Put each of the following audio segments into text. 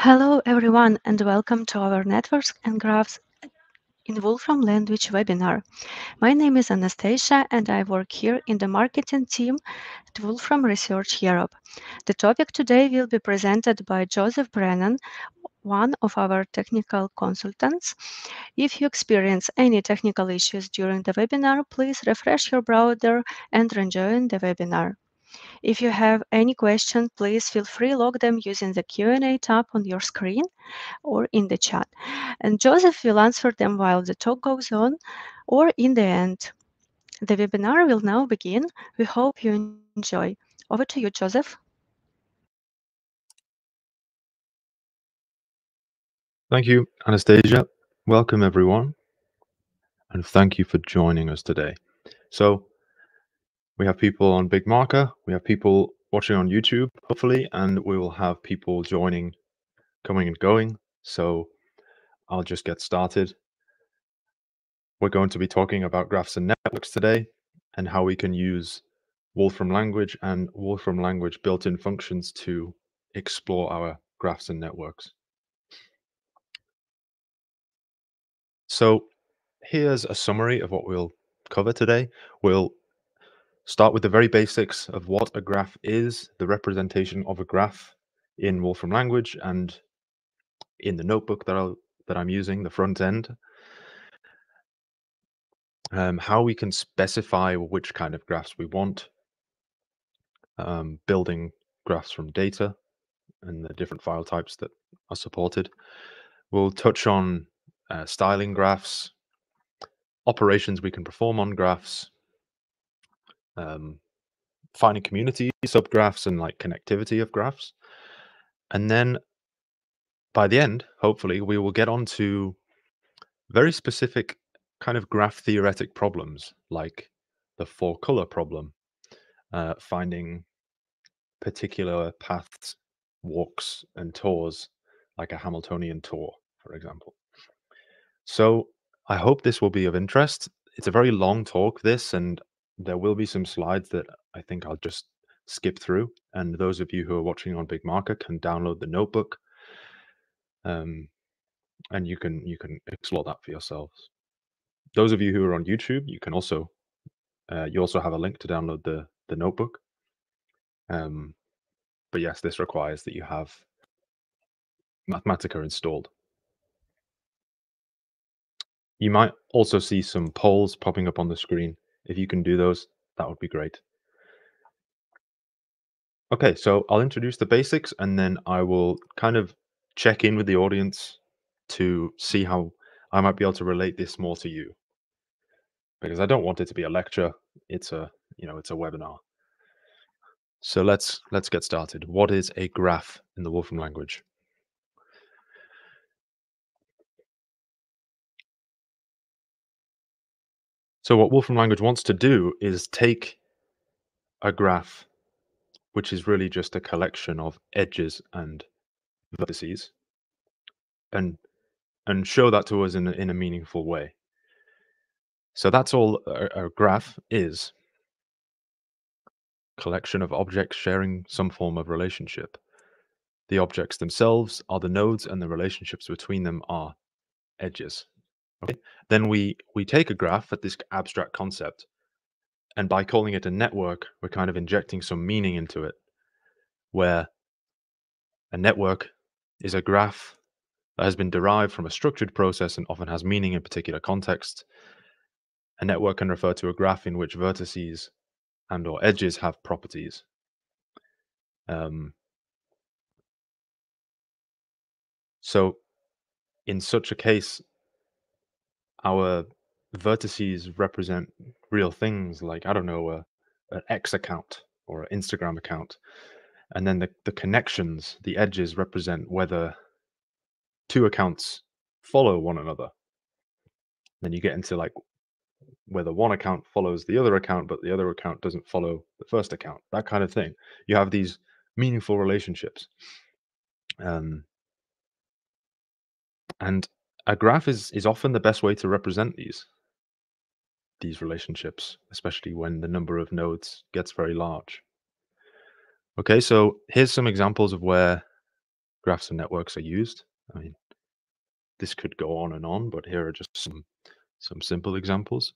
Hello everyone and welcome to our Networks and Graphs in Wolfram Language webinar. My name is Anastasia and I work here in the marketing team at Wolfram Research Europe. The topic today will be presented by Joseph Brennan, one of our technical consultants. If you experience any technical issues during the webinar, please refresh your browser and rejoin the webinar. If you have any questions, please feel free to log them using the Q&A tab on your screen or in the chat. And Joseph will answer them while the talk goes on or in the end. The webinar will now begin. We hope you enjoy. Over to you, Joseph. Thank you, Anastasia. Welcome, everyone, and thank you for joining us today. So, we have people on Big Marker, we have people watching on YouTube, hopefully, and we will have people joining, coming and going. So, I'll just get started. We're going to be talking about graphs and networks today and how we can use Wolfram Language and Wolfram Language built-in functions to explore our graphs and networks. So here's a summary of what we'll cover today. We'll start with the very basics of what a graph is, the representation of a graph in Wolfram Language and in the notebook that I'm using, the front end. How we can specify which kind of graphs we want, building graphs from data and the different file types that are supported. We'll touch on styling graphs, operations we can perform on graphs, finding community subgraphs and like connectivity of graphs. And then by the end, hopefully, we will get on to very specific kind of graph theoretic problems like the four color problem, finding particular paths, walks, and tours, like a Hamiltonian tour, for example. So I hope this will be of interest. It's a very long talk, this, and there will be some slides that I think I'll just skip through. And those of you who are watching on Big Marker can download the notebook, and you can explore that for yourselves. Those of you who are on YouTube, you can also you also have a link to download the notebook. But yes, this requires that you have Mathematica installed. You might also see some polls popping up on the screen. If you can do those, that would be great. Okay, so I'll introduce the basics and then I will kind of check in with the audience to see how I might be able to relate this more to you. Because I don't want it to be a lecture, it's a, it's a webinar. So let's get started. What is a graph in the Wolfram language? So what Wolfram language wants to do is take a graph, which is really just a collection of edges and vertices, and show that to us in a meaningful way. So that's all a graph is. Collection of objects sharing some form of relationship. The objects themselves are the nodes and the relationships between them are edges. Okay? Then we take a graph at this abstract concept, and by calling it a network, we're kind of injecting some meaning into it, where a network is a graph that has been derived from a structured process and often has meaning in particular context. A network can refer to a graph in which vertices and or edges have properties. So in such a case, our vertices represent real things like, I don't know, an X account or an Instagram account. And then the connections, the edges represent whether two accounts follow one another. Then you get into like whether one account follows the other account, but the other account doesn't follow the first account, that kind of thing. You have these meaningful relationships. And a graph is often the best way to represent these relationships, especially when the number of nodes gets very large. Okay, so here's some examples of where graphs and networks are used. I mean, this could go on and on, but here are just some simple examples.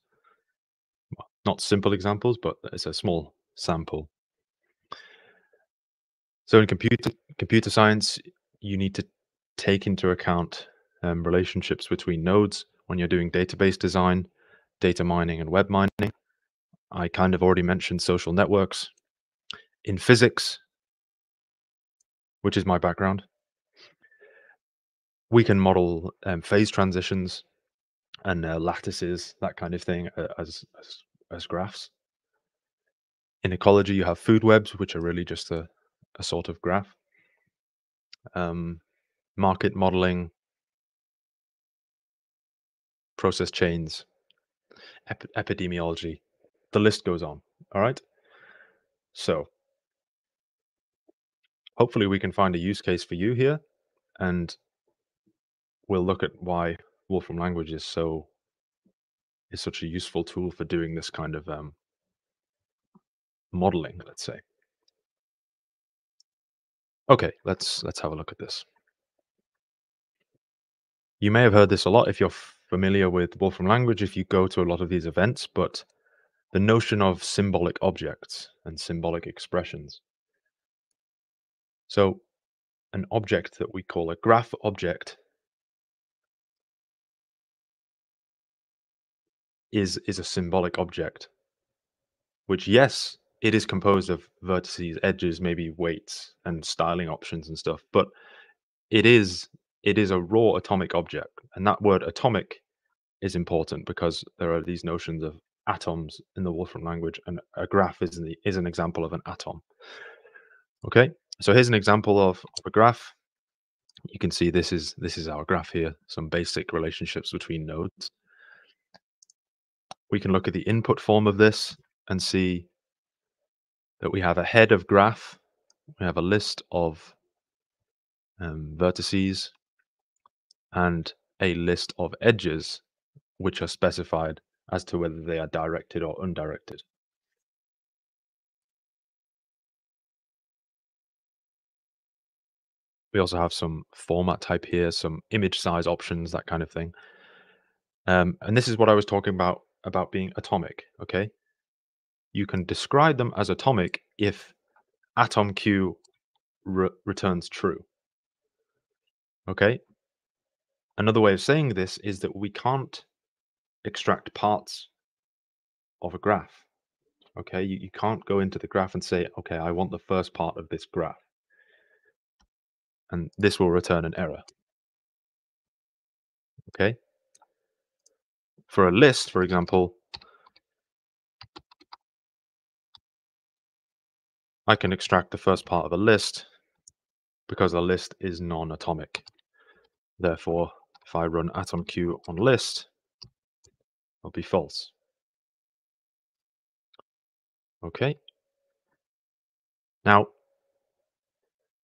Well, not simple examples, but it's a small sample. So in computer science, you need to take into account relationships between nodes when you're doing database design, data mining, and web mining. I kind of already mentioned social networks. In physics, which is my background, we can model phase transitions and lattices, that kind of thing, as graphs. In ecology, you have food webs, which are really just a sort of graph. Market modeling, process chains, epidemiology, the list goes on. All right. So hopefully we can find a use case for you here, and we'll look at why Wolfram Language is such a useful tool for doing this kind of modeling, let's say. Okay, let's have a look at this. You may have heard this a lot if you're familiar with Wolfram Language, if you go to a lot of these events, but the notion of symbolic objects and symbolic expressions. So an object that we call a graph object is a symbolic object, which, yes, it is composed of vertices, edges, maybe weights and styling options and stuff, but it is a raw atomic object. And that word atomic is important because there are these notions of atoms in the Wolfram language, and a graph is an example of an atom. Okay, so here's an example of a graph. You can see this is our graph here, some basic relationships between nodes. We can look at the input form of this and see that we have a head of graph, we have a list of vertices, and a list of edges, which are specified as to whether they are directed or undirected. We also have some format type here, some image size options, that kind of thing. And this is what I was talking about being atomic, okay? You can describe them as atomic if atom Q returns true, okay? Another way of saying this is that we can't extract parts of a graph, okay? You can't go into the graph and say, okay, I want the first part of this graph, and this will return an error, okay? For a list, for example, I can extract the first part of a list because a list is non-atomic. Therefore, if I run atomq on list, it'll be false. Okay. Now,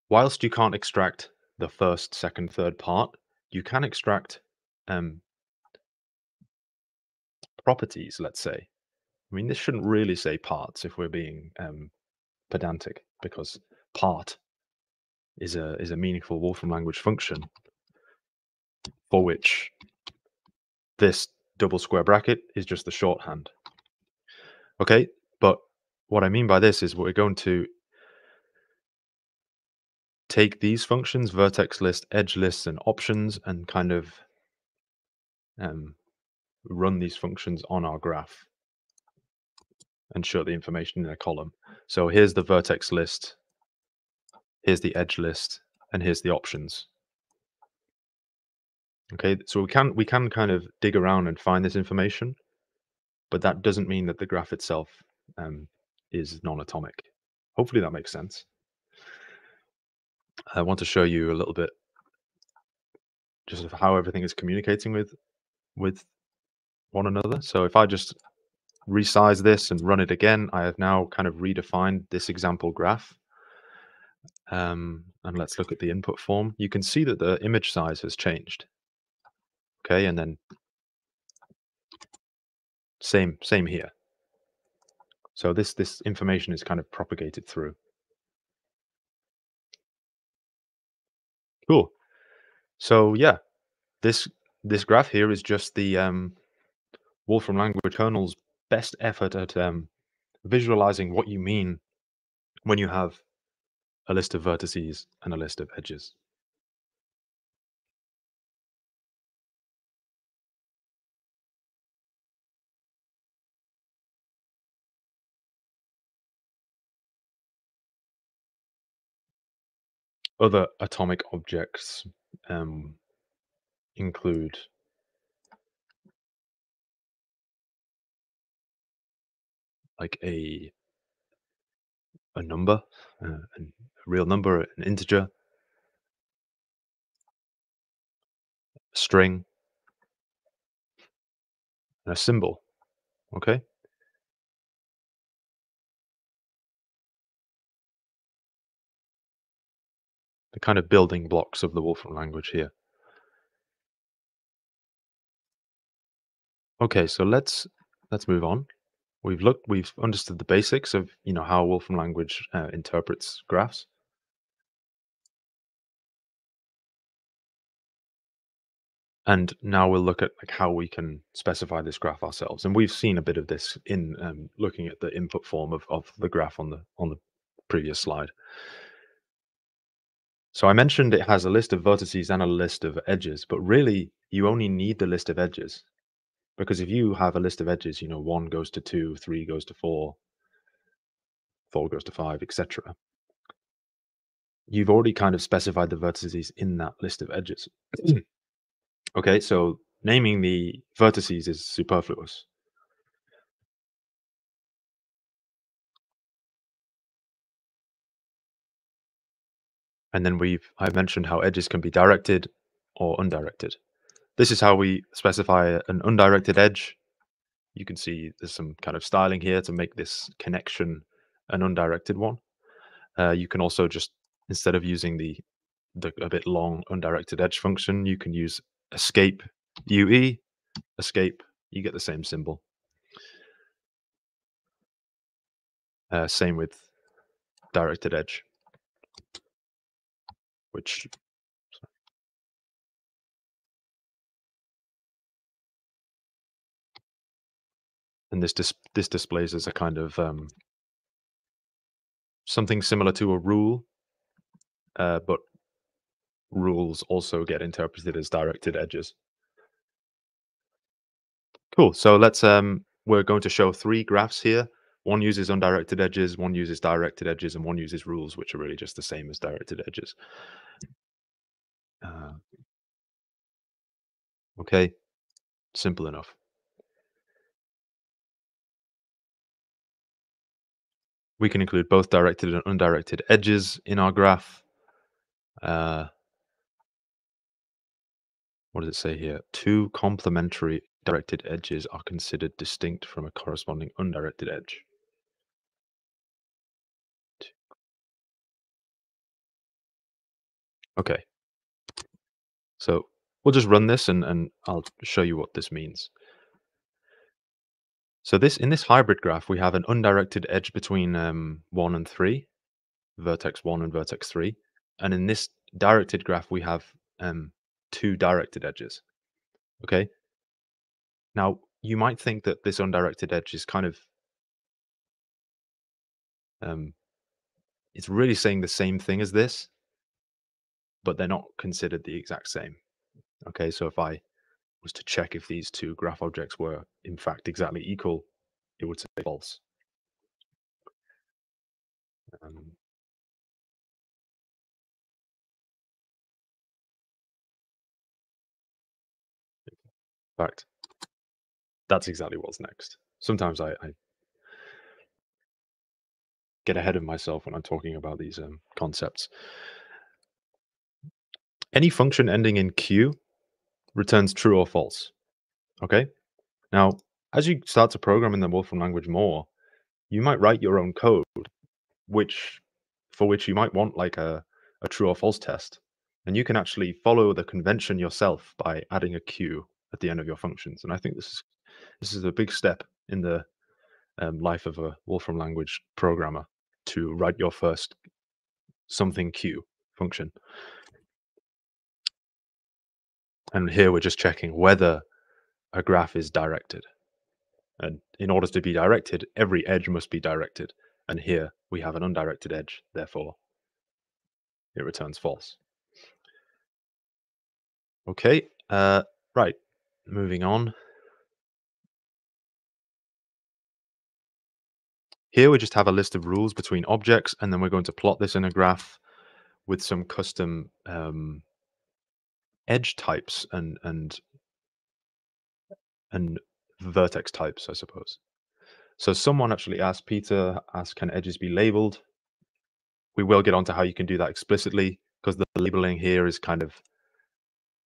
whilst you can't extract the first, second, third part, you can extract properties, let's say. I mean, this shouldn't really say parts if we're being pedantic, because part is a meaningful Wolfram language function for which this double square bracket is just the shorthand. Okay, but what I mean by this is we're going to take these functions, vertex list, edge lists, and options, and kind of run these functions on our graph and show the information in a column. So here's the vertex list, here's the edge list, and here's the options. Okay, so we can kind of dig around and find this information, but that doesn't mean that the graph itself is non-atomic. Hopefully that makes sense. I want to show you a little bit just of how everything is communicating with one another. So if I just resize this and run it again, I have now kind of redefined this example graph. And let's look at the input form. You can see that the image size has changed. Okay, and then same here. So this information is kind of propagated through. So yeah, this this graph here is just the Wolfram language kernel's best effort at visualizing what you mean when you have a list of vertices and a list of edges. Other atomic objects um, include like a number, a real number, an integer, a string, and a symbol. Okay, the kind of building blocks of the Wolfram language here. Okay, so let's move on. We've understood the basics of how Wolfram language interprets graphs, and now we'll look at like how we can specify this graph ourselves. And we've seen a bit of this in looking at the input form of the graph on the previous slide. So I mentioned it has a list of vertices and a list of edges, but really you only need the list of edges because if you have a list of edges, 1 goes to 2, 3 goes to 4, 4 goes to 5, etc. You've already kind of specified the vertices in that list of edges. Okay, so naming the vertices is superfluous. And then I've mentioned how edges can be directed or undirected. This is how we specify an undirected edge. You can see there's some kind of styling here to make this connection an undirected one. You can also just, instead of using the a bit long undirected edge function, you can use escape UE, escape, you get the same symbol. Same with directed edge, which, and this displays as a kind of something similar to a rule, but rules also get interpreted as directed edges. Cool. So we're going to show 3 graphs here. One uses undirected edges, one uses directed edges, and one uses rules, which are really just the same as directed edges. Uh, okay, simple enough. We can include both directed and undirected edges in our graph. Uh, what does it say here? 2 complementary directed edges are considered distinct from a corresponding undirected edge. Okay, so we'll just run this and I'll show you what this means. So in this hybrid graph, we have an undirected edge between 1 and 3, vertex 1 and vertex 3. And in this directed graph, we have 2 directed edges. Okay. Now, you might think that this undirected edge is kind of, um, it's really saying the same thing as this, but they're not considered the exact same. Okay. So if I was to check if these 2 graph objects were in fact exactly equal, it would say false. Um, in fact, that's exactly what's next. Sometimes I get ahead of myself when I'm talking about these concepts. Any function ending in Q returns true or false. Okay. Now, as you start to program in the Wolfram language more, you might write your own code, which for which you might want like a true or false test. And you can actually follow the convention yourself by adding a Q at the end of your functions. And I think this is a big step in the life of a Wolfram language programmer to write your first something Q function. And here we're just checking whether a graph is directed. And in order to be directed, every edge must be directed. And here we have an undirected edge, therefore it returns false. Okay, right, moving on. Here we just have a list of rules between objects, and then we're going to plot this in a graph with some custom edge types and vertex types, I suppose. So someone actually asked, Peter asked, can edges be labeled? We will get onto how you can do that explicitly, because the labeling here is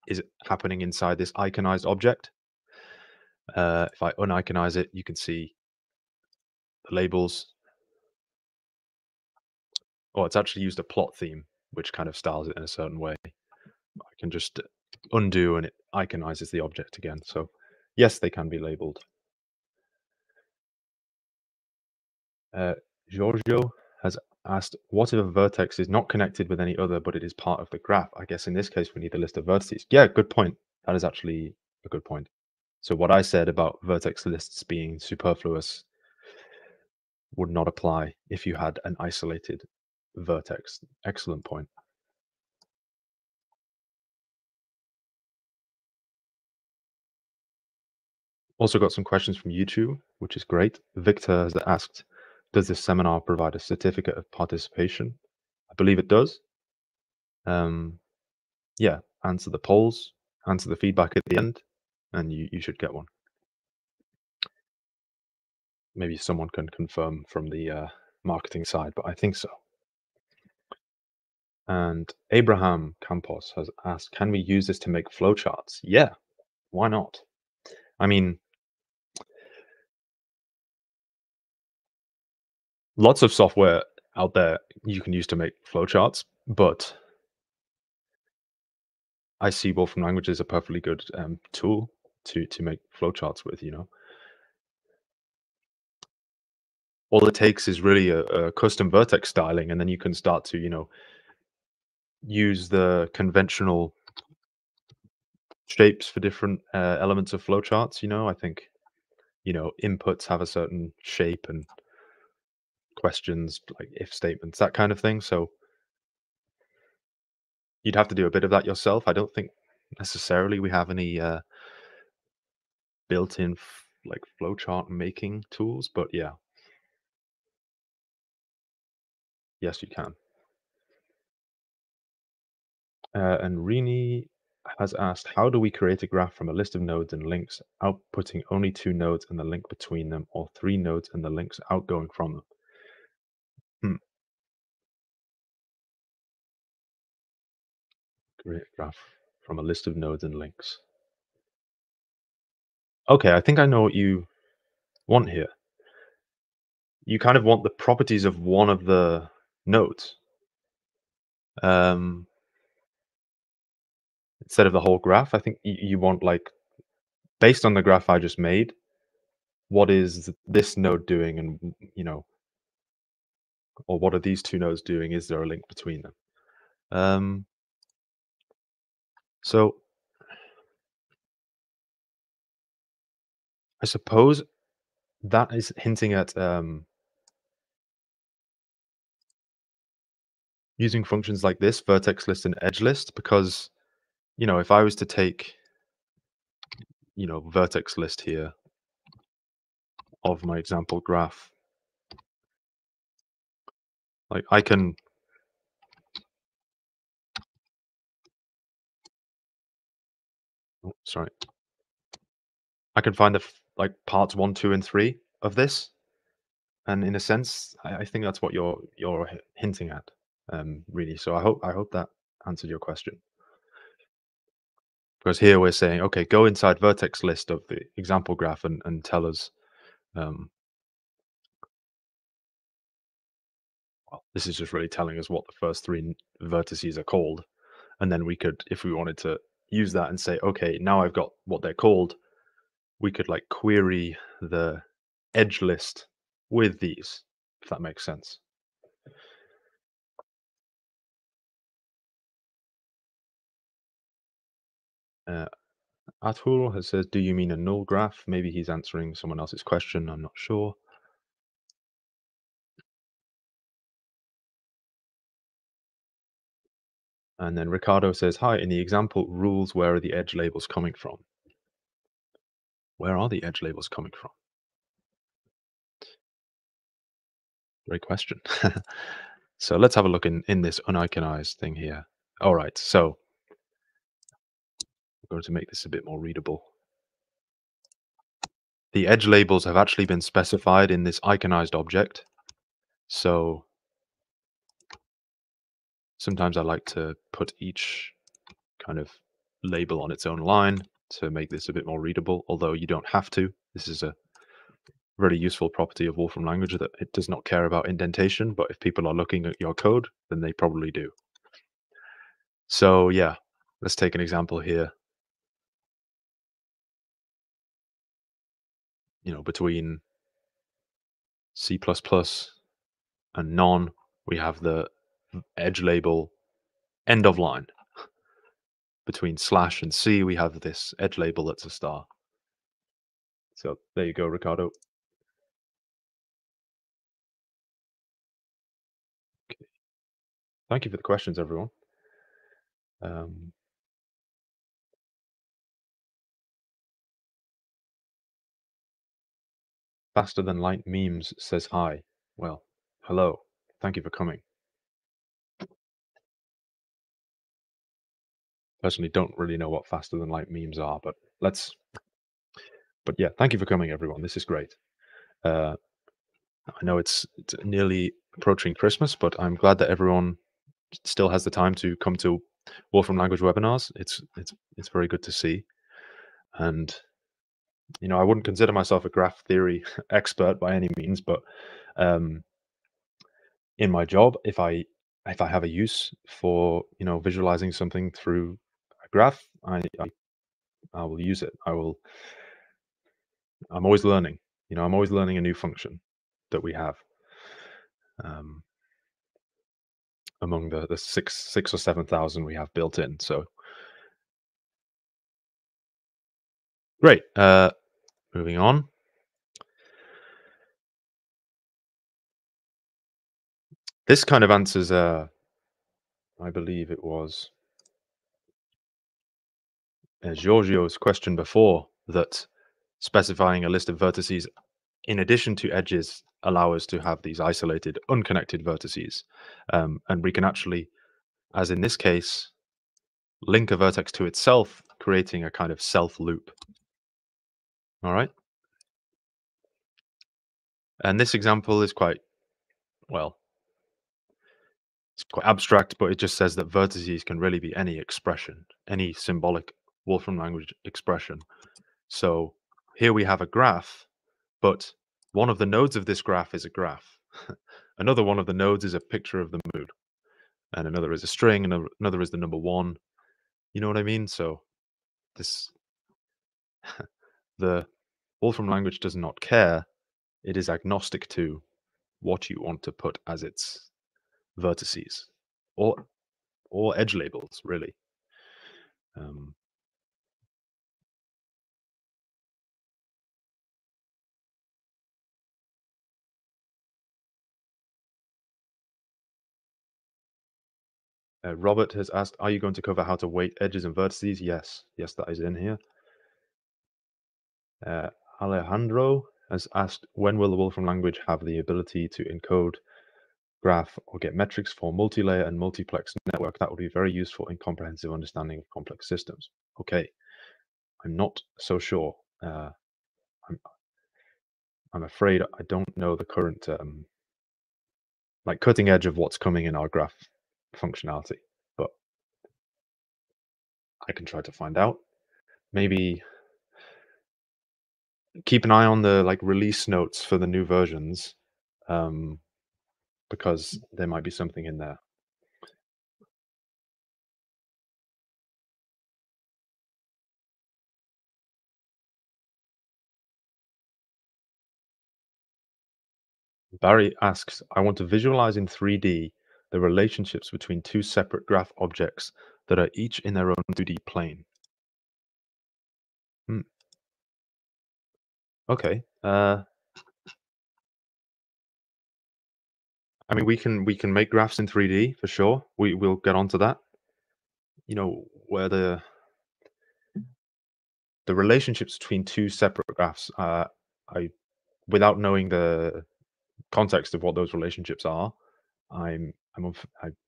is happening inside this iconized object. If I uniconize it, you can see the labels. Oh, it's actually used a plot theme, which kind of styles it in a certain way. I can just undo and it iconizes the object again. So yes, they can be labeled. Uh, Giorgio has asked, what if a vertex is not connected with any other, but it is part of the graph? I guess in this case, we need a list of vertices. Yeah, good point. That is actually a good point. So what I said about vertex lists being superfluous would not apply if you had an isolated vertex. Excellent point. Also got some questions from YouTube, which is great. Victor has asked, does this seminar provide a certificate of participation? I believe it does. Yeah, answer the polls, answer the feedback at the end, and you should get one. Maybe someone can confirm from the marketing side, but I think so. And Abraham Campos has asked, can we use this to make flowcharts? Yeah, why not? I mean, lots of software out there you can use to make flowcharts, but I see Wolfram Language as a perfectly good tool to make flowcharts with. All it takes is really a custom vertex styling, and then you can start to use the conventional shapes for different elements of flowcharts. I think inputs have a certain shape and questions like if statements, that kind of thing. So you'd have to do a bit of that yourself. I don't think necessarily we have any built-in like flowchart making tools, but yeah, yes, you can. And Rini has asked, how do we create a graph from a list of nodes and links, outputting only two nodes and the link between them, or three nodes and the links outgoing from them? Hmm. Create a graph from a list of nodes and links. Okay, I think I know what you want here. You kind of want the properties of one of the nodes um, instead of the whole graph. I think you want, like, based on the graph I just made, what is this node doing, and or what are these two nodes doing? Is there a link between them? Um, so I suppose that is hinting at using functions like this, vertex list and edge list, because if I was to take vertex list here of my example graph, like I can sorry, I can find like parts 1, 2, and 3 of this, and in a sense, I think that's what you're hinting at, really. So I hope that answered your question. Because here we're saying, okay, go inside vertex list of the example graph and tell us, um, well, this is just really telling us what the first three vertices are called. And then we could, if we wanted to use that and say, okay, now I've got what they're called, we could like query the edge list with these, if that makes sense. Uh, Atul has said, "Do you mean a null graph?" Maybe he's answering someone else's question. I'm not sure. And then Ricardo says, "Hi, in the example rules, where are the edge labels coming from?" Where are the edge labels coming from? Great question. So let's have a look in this uniconized thing here. All right, so I'm going to make this a bit more readable. The edge labels have actually been specified in this iconized object. So sometimes I like to put each kind of label on its own line to make this a bit more readable, although you don't have to. This is a really useful property of Wolfram Language that it does not care about indentation, but if people are looking at your code, then they probably do. So yeah, let's take an example here. Between C++ and non, we have the edge label end of line. Between slash and C, we have this edge label that's a star. So there you go, Ricardo. Okay. Thank you for the questions, everyone. Faster than light memes says hi. Well, hello. Thank you for coming. Personally, don't really know what faster than light memes are, but yeah, thank you for coming, everyone. This is great. I know it's nearly approaching Christmas, but I'm glad that everyone still has the time to come to Wolfram Language webinars. It's very good to see. And I wouldn't consider myself a graph theory expert by any means, but in my job, if I have a use for visualizing something through a graph, I will use it. I'm always learning. I'm always learning a new function that we have um, among the six or 7,000 we have built in. So great. Moving on. This kind of answers, I believe it was Giorgio's question before, that specifying a list of vertices in addition to edges allow us to have these isolated, unconnected vertices. And we can actually, as in this case, link a vertex to itself, creating a kind of self loop. All right. And this example is quite, well, it's quite abstract, but it just says that vertices can really be any expression, any symbolic Wolfram language expression. So here we have a graph, but one of the nodes of this graph is a graph. Another one of the nodes is a picture of the moon, and another is a string, and another is the number one. You know what I mean? So this the Wolfram language does not care. It is agnostic to what you want to put as its vertices or edge labels, really. Um, Robert has asked, "Are you going to cover how to weight edges and vertices?" Yes, that is in here. Alejandro has asked, "When will the Wolfram language have the ability to encode graph or get metrics for multi-layer and multiplex network? That would be very useful in comprehensive understanding of complex systems." Okay, I'm not so sure. I'm afraid I don't know the current like cutting edge of what's coming in our graph functionality, but I can try to find out. Maybe keep an eye on the release notes for the new versions, because there might be something in there. Barry asks, "I want to visualize in 3D the relationships between two separate graph objects that are each in their own 2D plane." Okay. I mean, we can make graphs in 3D for sure. We'll get onto that. Where the relationships between two separate graphs. I Without knowing the context of what those relationships are, I'm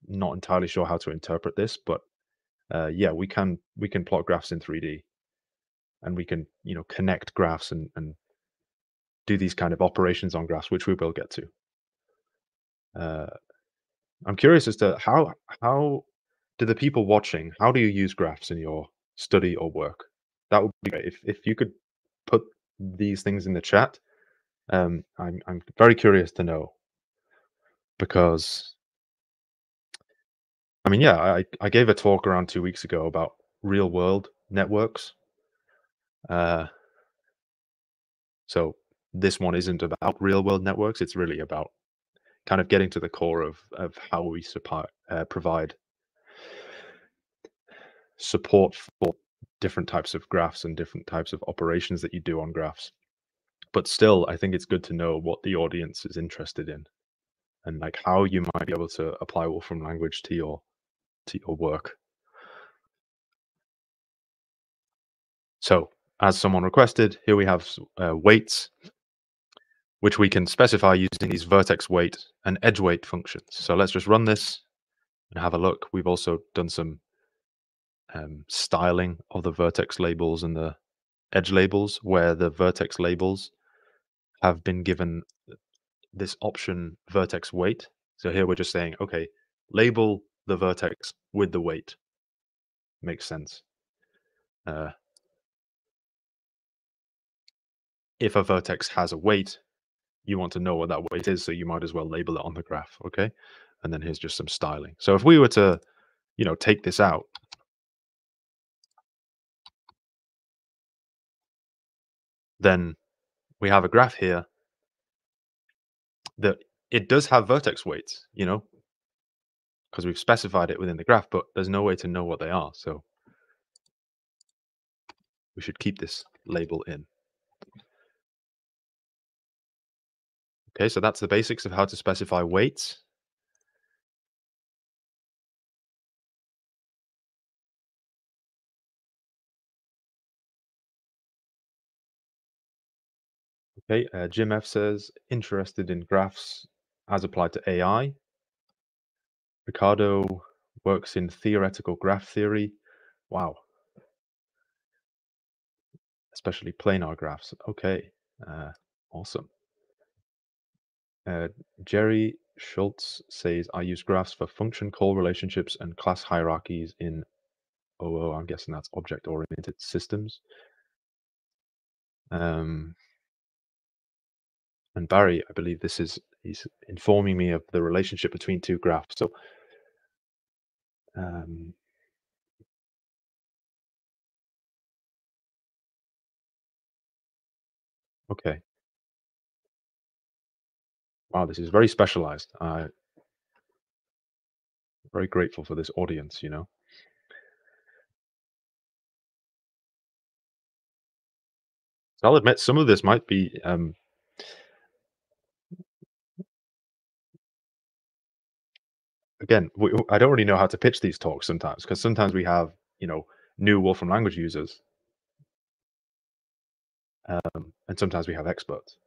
not entirely sure how to interpret this, but yeah, we can plot graphs in 3D, and we can connect graphs and do these kind of operations on graphs, which we will get to. Uh, I'm curious as to how do the people watching, how do you use graphs in your study or work? That would be great if you could put these things in the chat. I'm very curious to know because I mean, yeah, I gave a talk around 2 weeks ago about real world networks. Uh, so this one isn't about real world networks. It's really about kind of getting to the core of how we provide support for different types of graphs and different types of operations that you do on graphs. But still, I think it's good to know what the audience is interested in and like how you might be able to apply Wolfram language to your work. So, as someone requested, here we have weights, which we can specify using these vertex weight and edge weight functions. So let's just run this and have a look. We've also done some styling of the vertex labels and the edge labels, where the vertex labels have been given this option vertex weight. So here we're just saying, okay, label the vertex with the weight. Makes sense. Uh, if a vertex has a weight, you want to know what that weight is, so you might as well label it on the graph, okay? And then here's just some styling. So if we were to, take this out, then we have a graph here that it does have vertex weights, because we've specified it within the graph, but there's no way to know what they are. So we should keep this label in. Okay, so that's the basics of how to specify weights. Okay, Jim F says, interested in graphs as applied to AI. Ricardo works in theoretical graph theory. Wow, especially planar graphs. Okay, awesome. Uh, Jerry Schultz says, I use graphs for function call relationships and class hierarchies in OO. I'm guessing that's object-oriented systems. And Barry, I believe he's informing me of the relationship between two graphs. So, um, okay. Wow, this is very specialized. Very grateful for this audience. So I'll admit some of this might be again, I don't really know how to pitch these talks sometimes because sometimes we have, new Wolfram language users, and sometimes we have experts.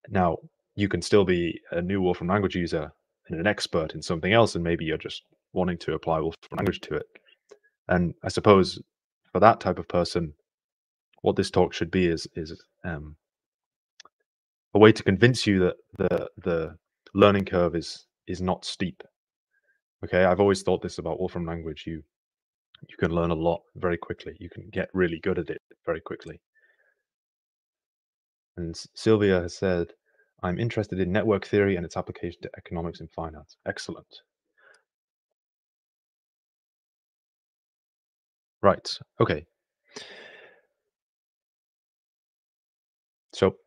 Now, you can still be a new Wolfram language user and an expert in something else, and maybe you're just wanting to apply Wolfram language to it. And I suppose for that type of person, what this talk should be is a way to convince you that the learning curve is not steep. Okay, I've always thought this about Wolfram language. You can learn a lot very quickly. You can get really good at it very quickly. And Sylvia has said, I'm interested in network theory and its application to economics and finance. Excellent. Right. Okay. So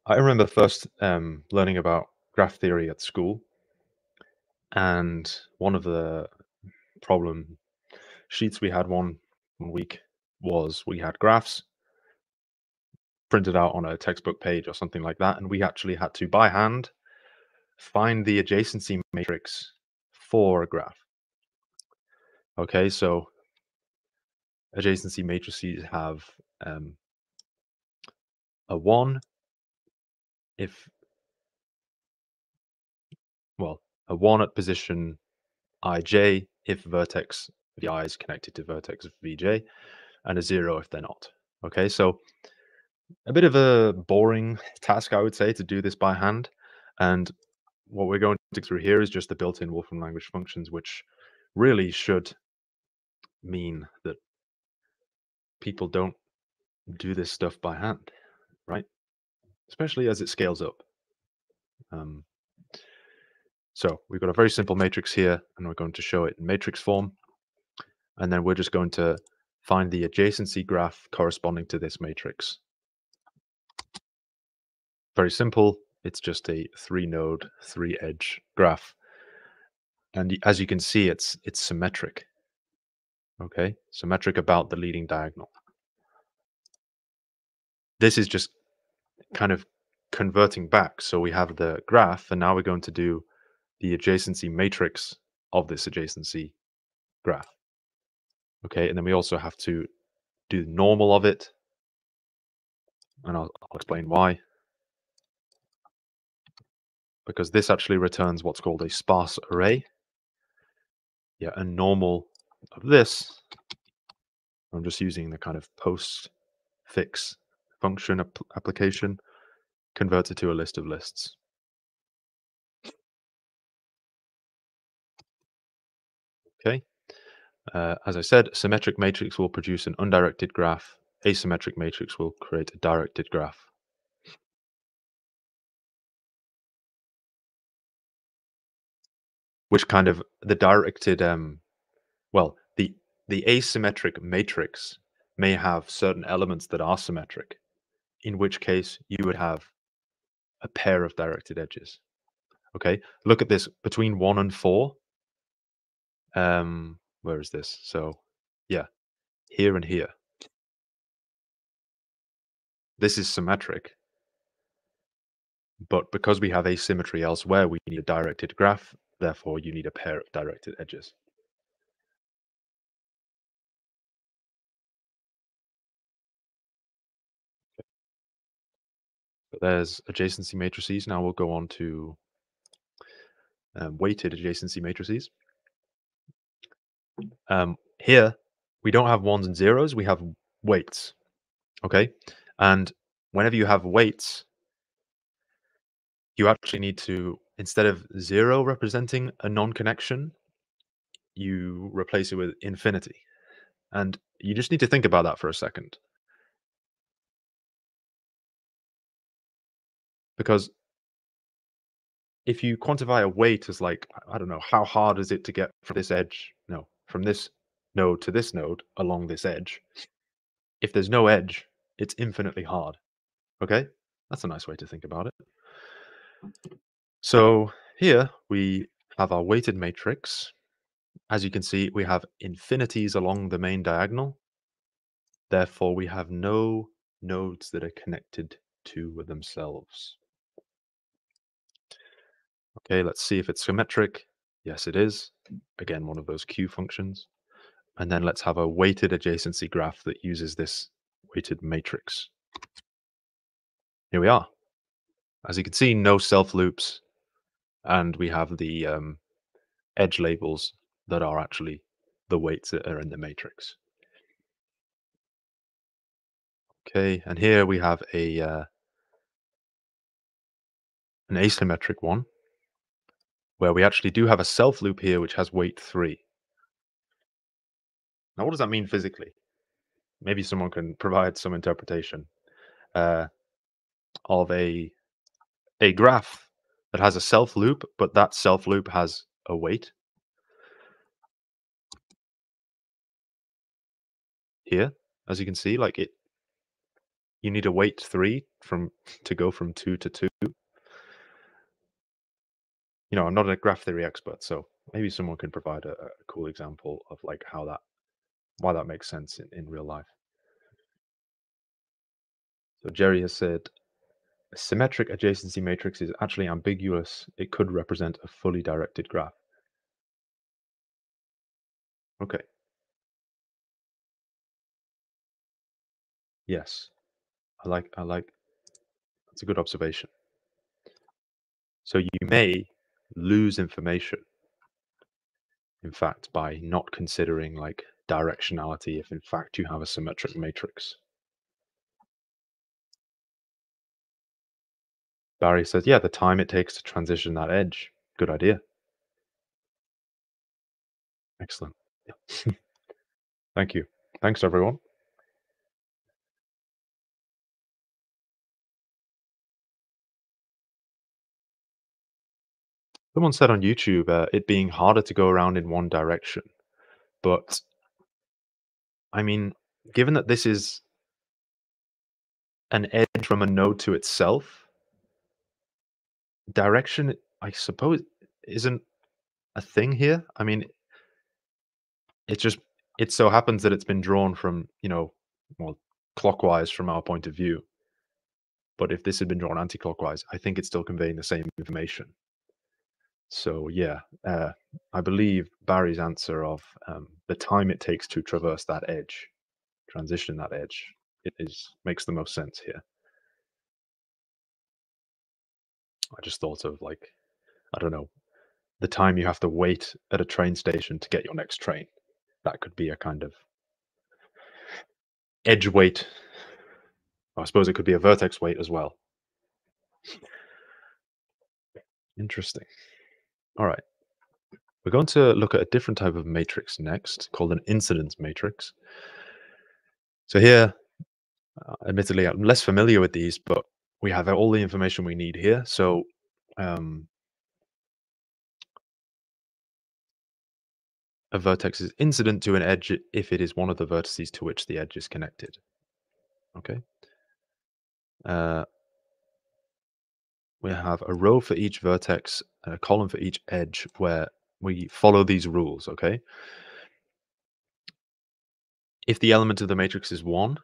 I remember first learning about graph theory at school. And one of the problem sheets we had one week was we had graphs printed out on a textbook page or something like that, and we actually had to, by hand, find the adjacency matrix for a graph. Okay, so adjacency matrices have a 1 if, well, a 1 at position ij if vertex vi is connected to vertex vj, and a 0 if they're not. Okay, so a bit of a boring task, I would say, to do this by hand. And what we're going to go through here is just the built-in Wolfram language functions, which really should mean that people don't do this stuff by hand, right? Especially as it scales up. Um, so we've got a very simple matrix here, and we're going to show it in matrix form. And then we're just going to find the adjacency graph corresponding to this matrix. Very simple. It's just a 3-node, 3-edge graph. And as you can see, it's symmetric. Okay, symmetric about the leading diagonal. This is just kind of converting back. So we have the graph, and now we're going to do the adjacency matrix of this adjacency graph. Okay, and then we also have to do the normal of it, and I'll explain why. Because this actually returns what's called a sparse array. Yeah, a normal of this, I'm just using the kind of postfix function application, converts it to a list of lists. Okay. As I said, symmetric matrix will produce an undirected graph. Asymmetric matrix will create a directed graph. Which kind of the directed, well, the asymmetric matrix may have certain elements that are symmetric, in which case you would have a pair of directed edges. Okay, look at this between 1 and 4. Where is this? So, yeah, here and here. This is symmetric, but because we have asymmetry elsewhere, we need a directed graph. Therefore, you need a pair of directed edges. But there's adjacency matrices. Now we'll go on to weighted adjacency matrices. Here, we don't have ones and zeros. We have weights. Okay, and whenever you have weights, you actually need to, instead of 0 representing a non-connection, you replace it with infinity. And you just need to think about that for a second. Because if you quantify a weight as like, I don't know, how hard is it to get from this edge? No, from this node to this node along this edge. If there's no edge, it's infinitely hard. Okay? That's a nice way to think about it. So here we have our weighted matrix. As you can see, we have infinities along the main diagonal. Therefore, we have no nodes that are connected to themselves. Okay, let's see if it's symmetric. Yes, it is. Again, one of those Q functions. And then let's have a weighted adjacency graph that uses this weighted matrix. Here we are. As you can see, no self loops, and we have the edge labels that are actually the weights that are in the matrix. Okay, and here we have a an asymmetric one, where we actually do have a self loop here, which has weight 3. Now, what does that mean physically? Maybe someone can provide some interpretation of a graph that has a self loop, but that self loop has a weight. Here, as you can see, like you need a weight 3 to go from 2 to 2. I'm not a graph theory expert, so maybe someone can provide a cool example of like why that makes sense in real life. So Jerry has said a symmetric adjacency matrix is actually ambiguous. It could represent a fully directed graph. Okay. Yes. I like that's a good observation. So you may lose information, in fact, by not considering like directionality if in fact you have a symmetric matrix. Barry says, yeah, the time it takes to transition that edge. Good idea. Excellent. Yeah. Thank you. Thanks, everyone. Someone said on YouTube it being harder to go around in one direction. But I mean, given that this is an edge from a node to itself, direction, I suppose, isn't a thing here. I mean, it's just, it so happens that it's been drawn from, well, clockwise from our point of view. But if this had been drawn anti-clockwise, I think it's still conveying the same information. So yeah, I believe Barry's answer of the time it takes to traverse that edge, transition that edge, it is makes the most sense here. I just thought of like, I don't know, the time you have to wait at a train station to get your next train. That could be a kind of edge weight. I suppose it could be a vertex weight as well. Interesting. All right. We're going to look at a different type of matrix next called an incidence matrix. So here, admittedly, I'm less familiar with these, but we have all the information we need here. So um, a vertex is incident to an edge if it is one of the vertices to which the edge is connected. Okay. Uh, we have a row for each vertex and a column for each edge where we follow these rules. Okay. If the element of the matrix is 1,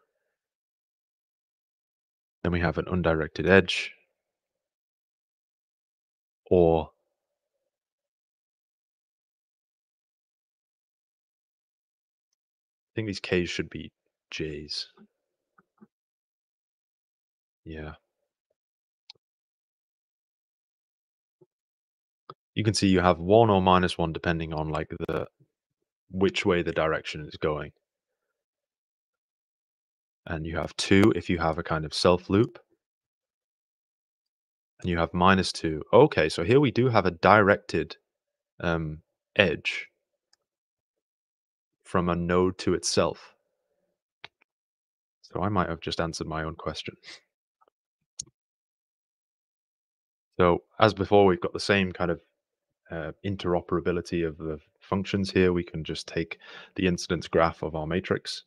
then we have an undirected edge, or I think these K's should be J's. Yeah. You can see you have 1 or -1 depending on like the which way the direction is going. And you have 2 if you have a kind of self loop. And you have -2. Okay, so here we do have a directed edge from a node to itself. So I might have just answered my own question. So as before, we've got the same kind of interoperability of the functions here. We can just take the incidence graph of our matrix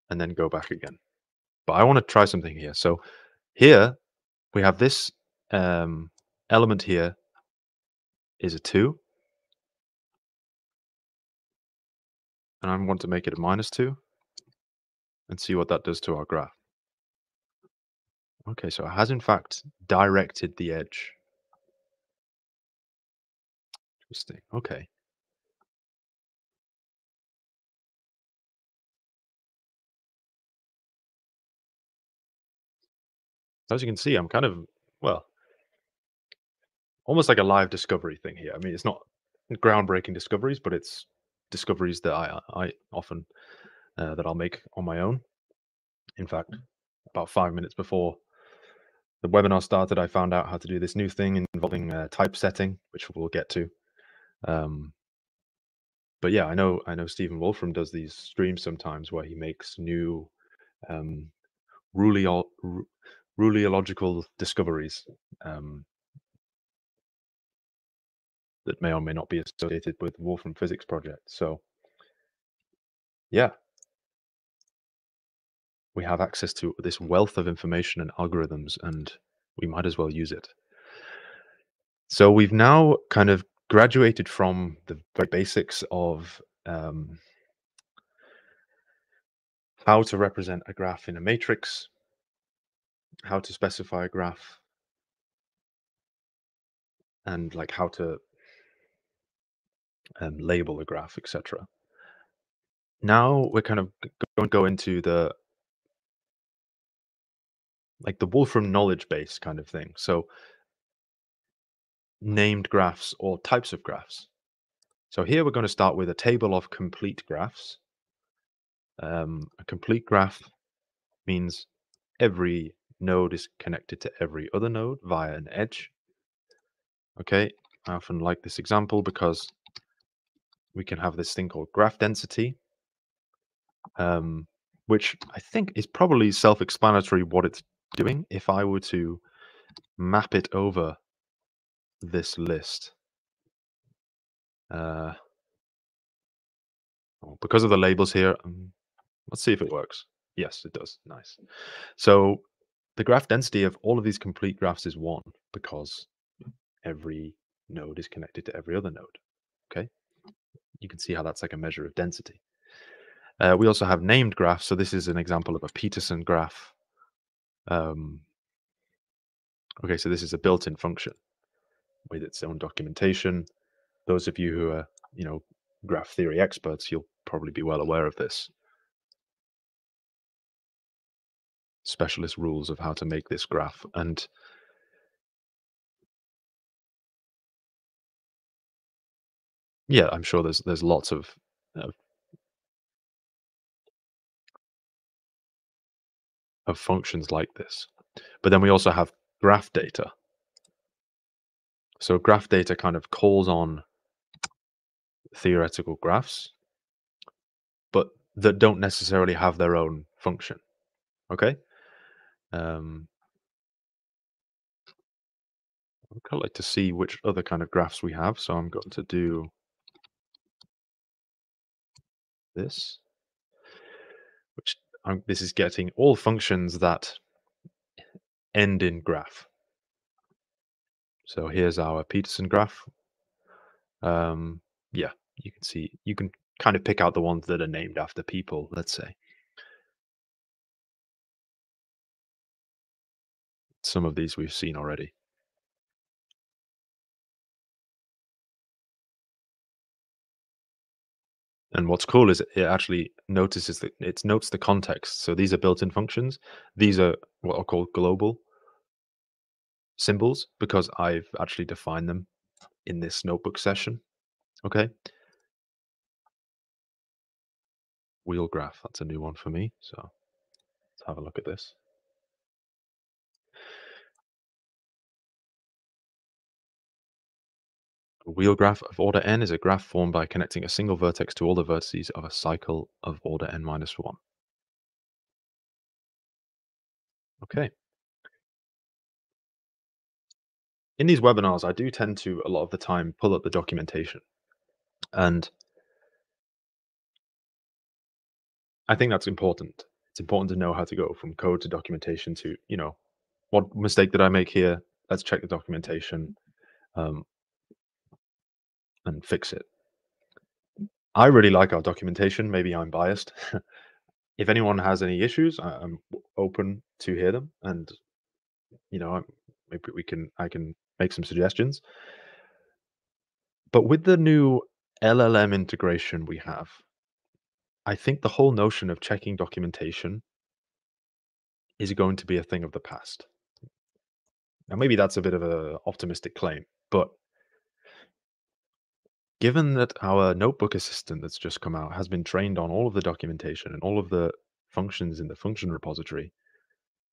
and then go back again. But I want to try something here. So here we have this element here is a 2, and I want to make it a -2 and see what that does to our graph. Okay, so it has in fact directed the edge. Interesting. Okay. As you can see, I'm kind of, well, almost like a live discovery thing here. I mean, it's not groundbreaking discoveries, but it's discoveries that I often that I'll make on my own. In fact, about 5 minutes before the webinar started, I found out how to do this new thing involving typesetting, which we'll get to. Um, but yeah, I know Stephen Wolfram does these streams sometimes where he makes new um, rulological discoveries that may or may not be associated with the Wolfram Physics project. So yeah, we have access to this wealth of information and algorithms, and we might as well use it. So we've now kind of graduated from the very basics of how to represent a graph in a matrix, how to specify a graph, and like how to label a graph, etc. Now we're kind of going to go into the like the Wolfram knowledge base kind of thing. So named graphs or types of graphs. So here we're going to start with a table of complete graphs. A complete graph means every node is connected to every other node via an edge. Okay, I often like this example because we can have this thing called graph density, which I think is probably self-explanatory what it's doing. If I were to map it over this list, uh, because of the labels here, let's see if it works. Yes, it does. Nice. So the graph density of all of these complete graphs is 1 because every node is connected to every other node. Okay, you can see how that's like a measure of density. We also have named graphs. So this is an example of a Peterson graph. Okay, so this is a built-in function with its own documentation. Those of you who are, graph theory experts, you'll probably be well aware of this. Specialist rules of how to make this graph. And yeah, I'm sure there's lots of functions like this. But then we also have graph data. So graph data kind of calls on theoretical graphs, but that don't necessarily have their own function. Okay. I'd kind of like to see which other kind of graphs we have. So I'm going to do this, which this is getting all functions that end in graph. So here's our Peterson graph. Yeah, you can see, you can kind of pick out the ones that are named after people, let's say. Some of these we've seen already. And what's cool is it actually notices that it notes the context. So these are built-in functions. These are what are called global symbols because I've actually defined them in this notebook session. Okay. Wheel graph, that's a new one for me. So let's have a look at this. A wheel graph of order n is a graph formed by connecting a single vertex to all the vertices of a cycle of order n minus 1. Okay. In these webinars, I do tend to, a lot of the time, pull up the documentation. And I think that's important. It's important to know how to go from code to documentation to, what mistake did I make here? Let's check the documentation um, and fix it. I really like our documentation. Maybe I'm biased. If anyone has any issues, I'm open to hear them. And, maybe I can make some suggestions. But with the new LLM integration we have, I think the whole notion of checking documentation is going to be a thing of the past. Now, maybe that's a bit of an optimistic claim, but given that our notebook assistant that's just come out has been trained on all of the documentation and all of the functions in the function repository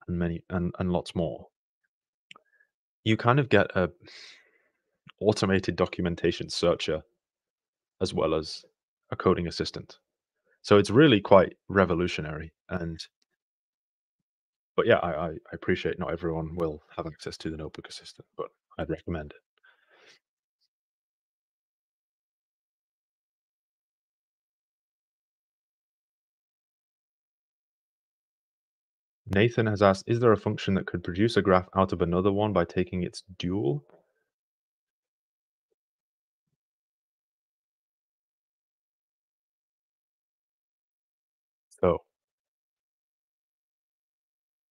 and many and lots more, you kind of get a automated documentation searcher as well as a coding assistant. So it's really quite revolutionary. But yeah, I appreciate not everyone will have access to the notebook assistant, but I'd recommend it. Nathan has asked, is there a function that could produce a graph out of another one by taking its dual?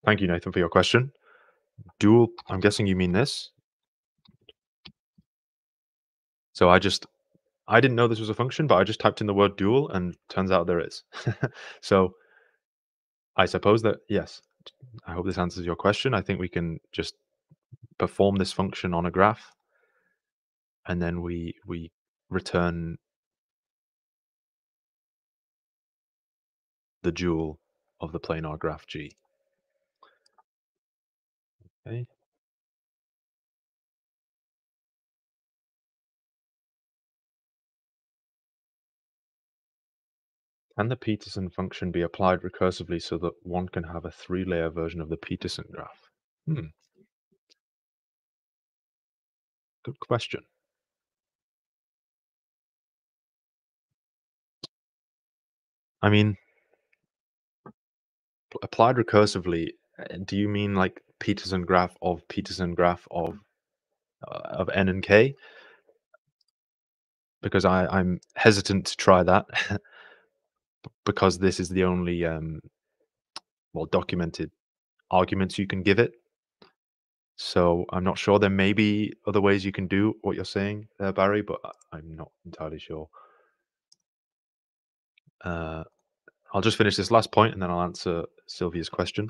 Thank you, Nathan, for your question. Dual, I'm guessing you mean this. So I didn't know this was a function, but I just typed in the word dual and turns out there is. So I suppose that, yes, I hope this answers your question. I think we can just perform this function on a graph and then we return the dual of the planar graph G. Okay. Can the Peterson function be applied recursively so that one can have a three-layer version of the Peterson graph? Hmm, good question. I mean, applied recursively, do you mean like Peterson graph of n and k? Because I'm hesitant to try that because this is the only well documented arguments you can give it. So I'm not sure. There may be other ways you can do what you're saying there, Barry, but I'm not entirely sure. Uh, I'll just finish this last point and then I'll answer Sylvia's question.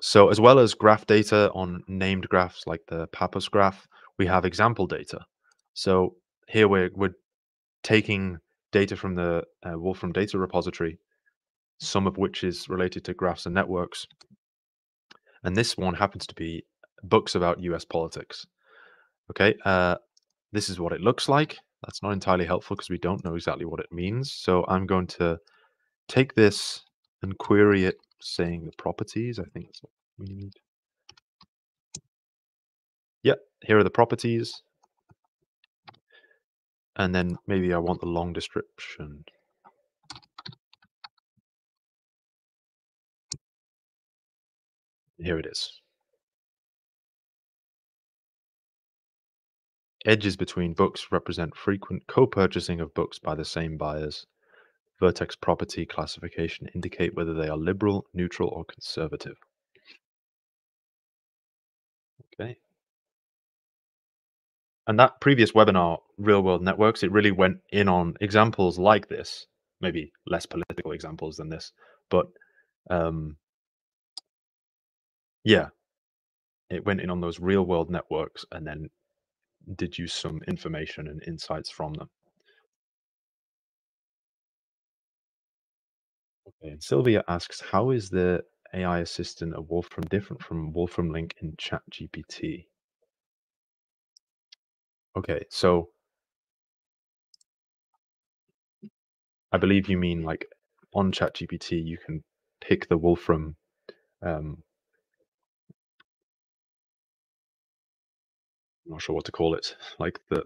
So as well as graph data on named graphs like the Pappus graph, we have example data. So here we're taking data from the Wolfram data repository, some of which is related to graphs and networks. And this one happens to be books about US politics. Okay, this is what it looks like. That's not entirely helpful because we don't know exactly what it means. So I'm going to take this and query it saying the properties. I think that's what we need. Yep, here are the properties. And then maybe I want the long description. Here it is. Edges between books represent frequent co-purchasing of books by the same buyers. Vertex property classification indicate whether they are liberal, neutral, or conservative. Okay. And that previous webinar, Real World Networks, it really went in on examples like this, maybe less political examples than this, but um, yeah, it went in on those real world networks and then did use some information and insights from them. Okay, and Sylvia asks, how is the AI assistant of Wolfram different from Wolfram Link in ChatGPT? Okay, so I believe you mean like on ChatGPT, you can pick the Wolfram, I'm not sure what to call it, like the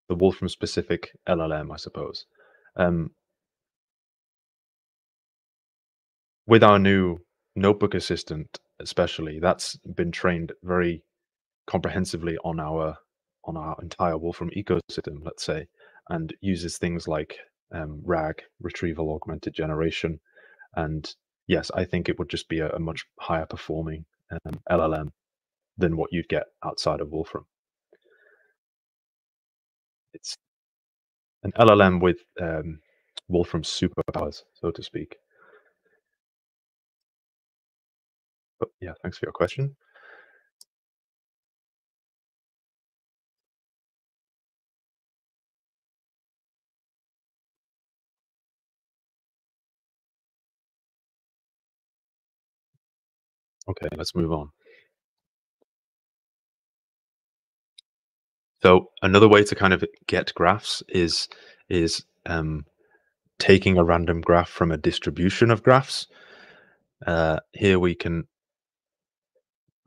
Wolfram specific LLM, I suppose. Um, with our new notebook assistant, especially, that's been trained very comprehensively on our entire Wolfram ecosystem, let's say, and uses things like RAG, retrieval augmented generation. And yes, I think it would just be a much higher performing LLM than what you'd get outside of Wolfram. It's an LLM with Wolfram superpowers, so to speak. But yeah, thanks for your question. Okay, let's move on. So another way to kind of get graphs is taking a random graph from a distribution of graphs. Here we can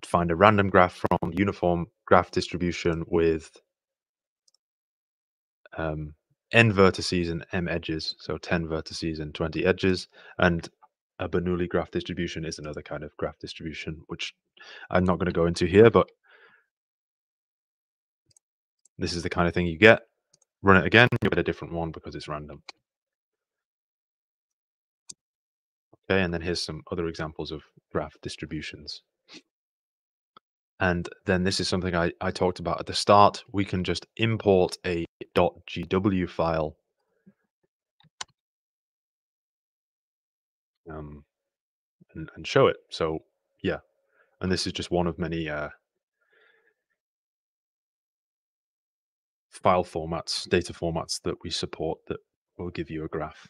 find a random graph from uniform graph distribution with n vertices and m edges, so 10 vertices and 20 edges. And a Bernoulli graph distribution is another kind of graph distribution, which I'm not going to go into here, but this is the kind of thing you get. Run it again, you get a different one because it's random. Okay, and then here's some other examples of graph distributions. And then this is something I talked about at the start. We can just import a .gw file um, and show it. So yeah, and this is just one of many file formats, data formats that we support that will give you a graph.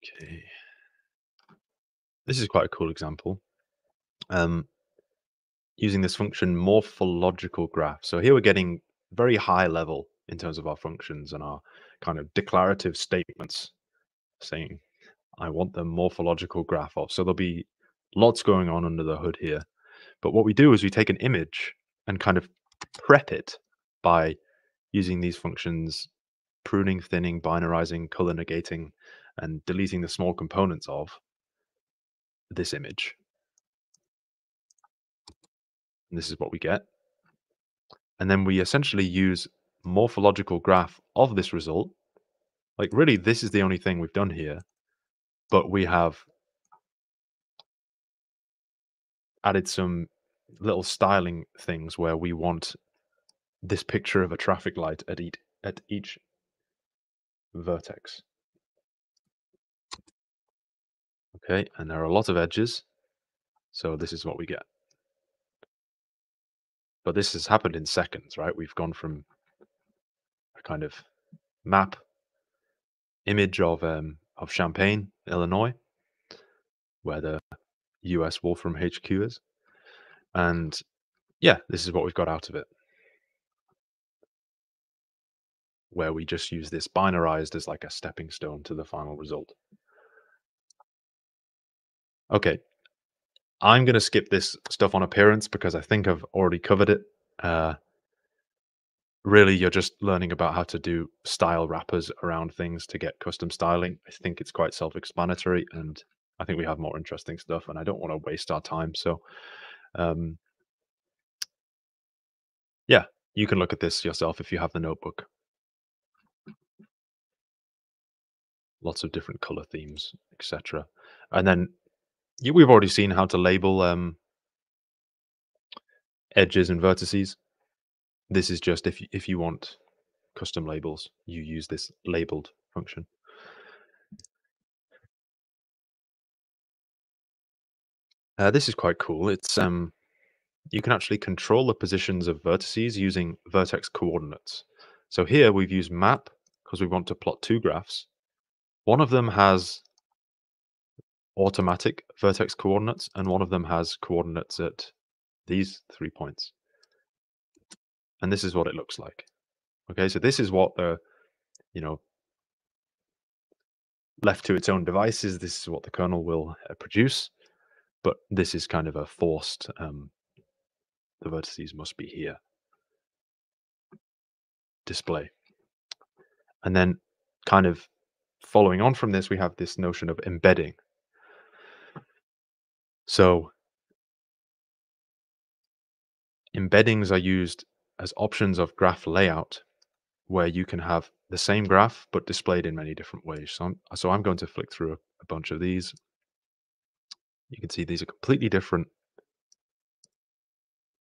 Okay, this is quite a cool example. Um, Using this function morphological graph. So here we're getting very high level in terms of our functions and our kind of declarative statements saying, I want the morphological graph of. So there'll be lots going on under the hood here. But what we do is we take an image and kind of prep it by using these functions pruning, thinning, binarizing, color negating, and deleting the small components of this image. And this is what we get. And then we essentially use morphological graph of this result. Like really, this is the only thing we've done here, but we have added some little styling things where we want this picture of a traffic light at each vertex. Okay, and there are a lot of edges, so this is what we get. But this has happened in seconds, right? We've gone from a kind of map image of Champaign, Illinois, where the US Wolfram HQ is. And yeah, this is what we've got out of it, where we just use this binarized as like a stepping stone to the final result. Okay, I'm going to skip this stuff on appearance because I think I've already covered it. Uh, Really, you're just learning about how to do style wrappers around things to get custom styling. I think it's quite self-explanatory, and I think we have more interesting stuff, and I don't want to waste our time. So, um, yeah, you can look at this yourself if you have the notebook. Lots of different color themes, etc. And then we've already seen how to label edges and vertices. This is just if you want custom labels, you use this labeled function. This is quite cool. It's you can actually control the positions of vertices using vertex coordinates. So here we've used map because we want to plot two graphs. One of them has automatic vertex coordinates, and one of them has coordinates at these 3 points. And this is what it looks like. Okay, so this is what the, you know, left to its own devices, this is what the kernel will produce. But this is kind of a forced, the vertices must be here display. And then kind of following on from this, we have this notion of embedding. So embeddings are used as options of graph layout where you can have the same graph but displayed in many different ways. So I'm going to flick through a bunch of these. You can see these are completely different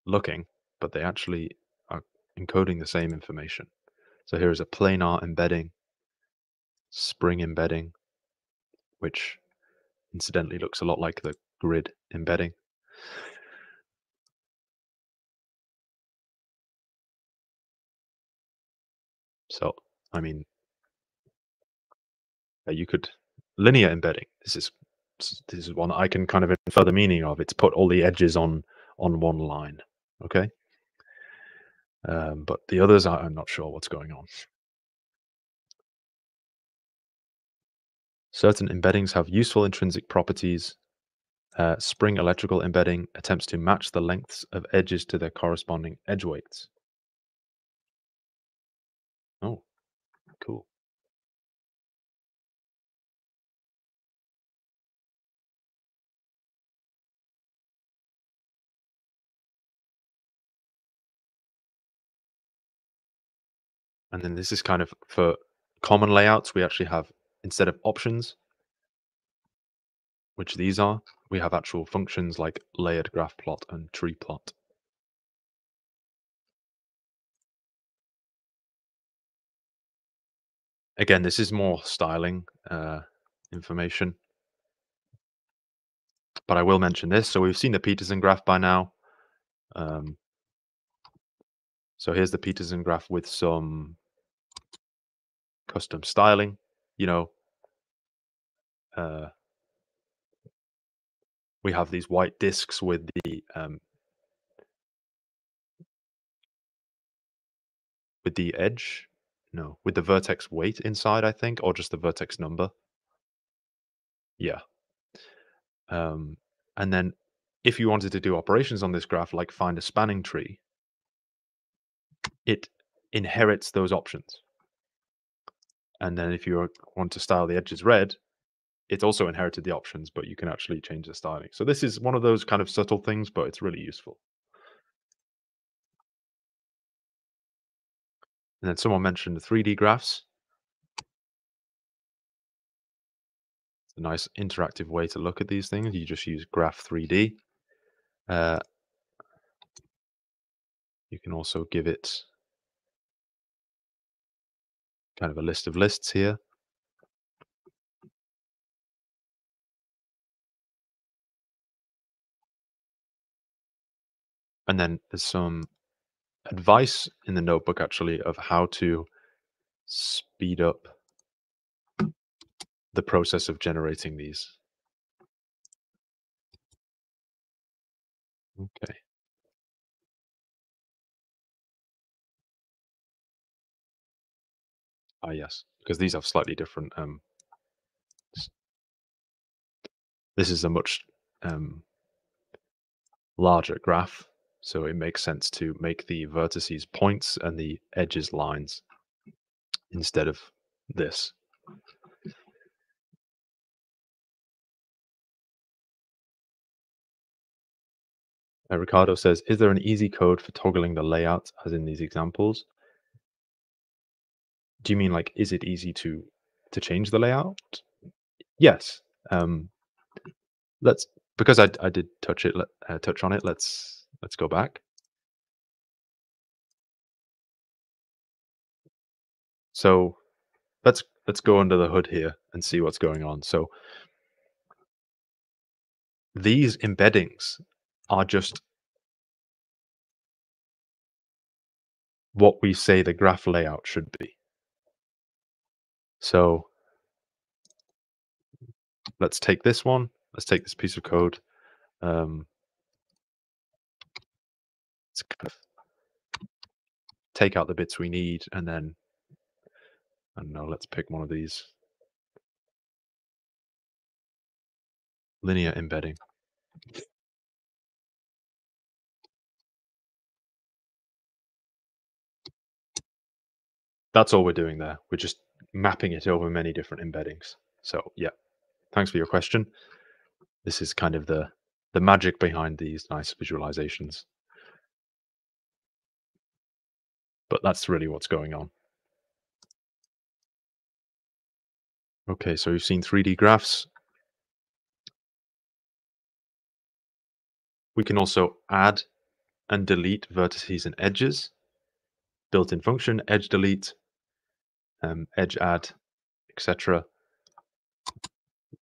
looking, but they actually are encoding the same information. So here is a planar embedding, spring embedding, which incidentally looks a lot like the grid embedding. So, I mean, you could linear embedding. This is one I can kind of infer the meaning of. It's put all the edges on one line. Okay, but the others I'm not sure what's going on. Certain embeddings have useful intrinsic properties. Spring electrical embedding attempts to match the lengths of edges to their corresponding edge weights. Oh, cool. And then this is kind of for common layouts, we actually have, instead of options, which these are, we have actual functions like layered graph plot and tree plot. Again, this is more styling information, but I will mention this. So we've seen the Peterson graph by now. So here's the Peterson graph with some custom styling. You know, we have these white disks with the edge, no, with the vertex weight inside, I think, or just the vertex number. Yeah. And then if you wanted to do operations on this graph, like find a spanning tree, it inherits those options. And then if you want to style the edges red, it's also inherited the options, but you can actually change the styling. So this is one of those kind of subtle things, but it's really useful. And then someone mentioned the 3D graphs. It's a nice interactive way to look at these things. You just use graph 3D. You can also give it kind of a list of lists here. And then there's some advice in the notebook actually of how to speed up the process of generating these. Okay. Ah, yes, because these have slightly different. This is a much larger graph, so it makes sense to make the vertices points and the edges lines instead of this. Ricardo says, is there an easy code for toggling the layout as in these examples? Do you mean like, is it easy to change the layout? Yes. Let's, because I did touch on it. Let's go back. So let's go under the hood here and see what's going on. So these embeddings are just what we say the graph layout should be. So let's take this one. Let's take this piece of code. Let's kind of take out the bits we need, and then, I don't know, let's pick one of these. Linear embedding. That's all we're doing there. We're just mapping it over many different embeddings. So yeah, thanks for your question. This is kind of the magic behind these nice visualizations. But that's really what's going on. Okay, so you've seen 3D graphs. We can also add and delete vertices and edges. Built-in function, edge delete, edge add, etc.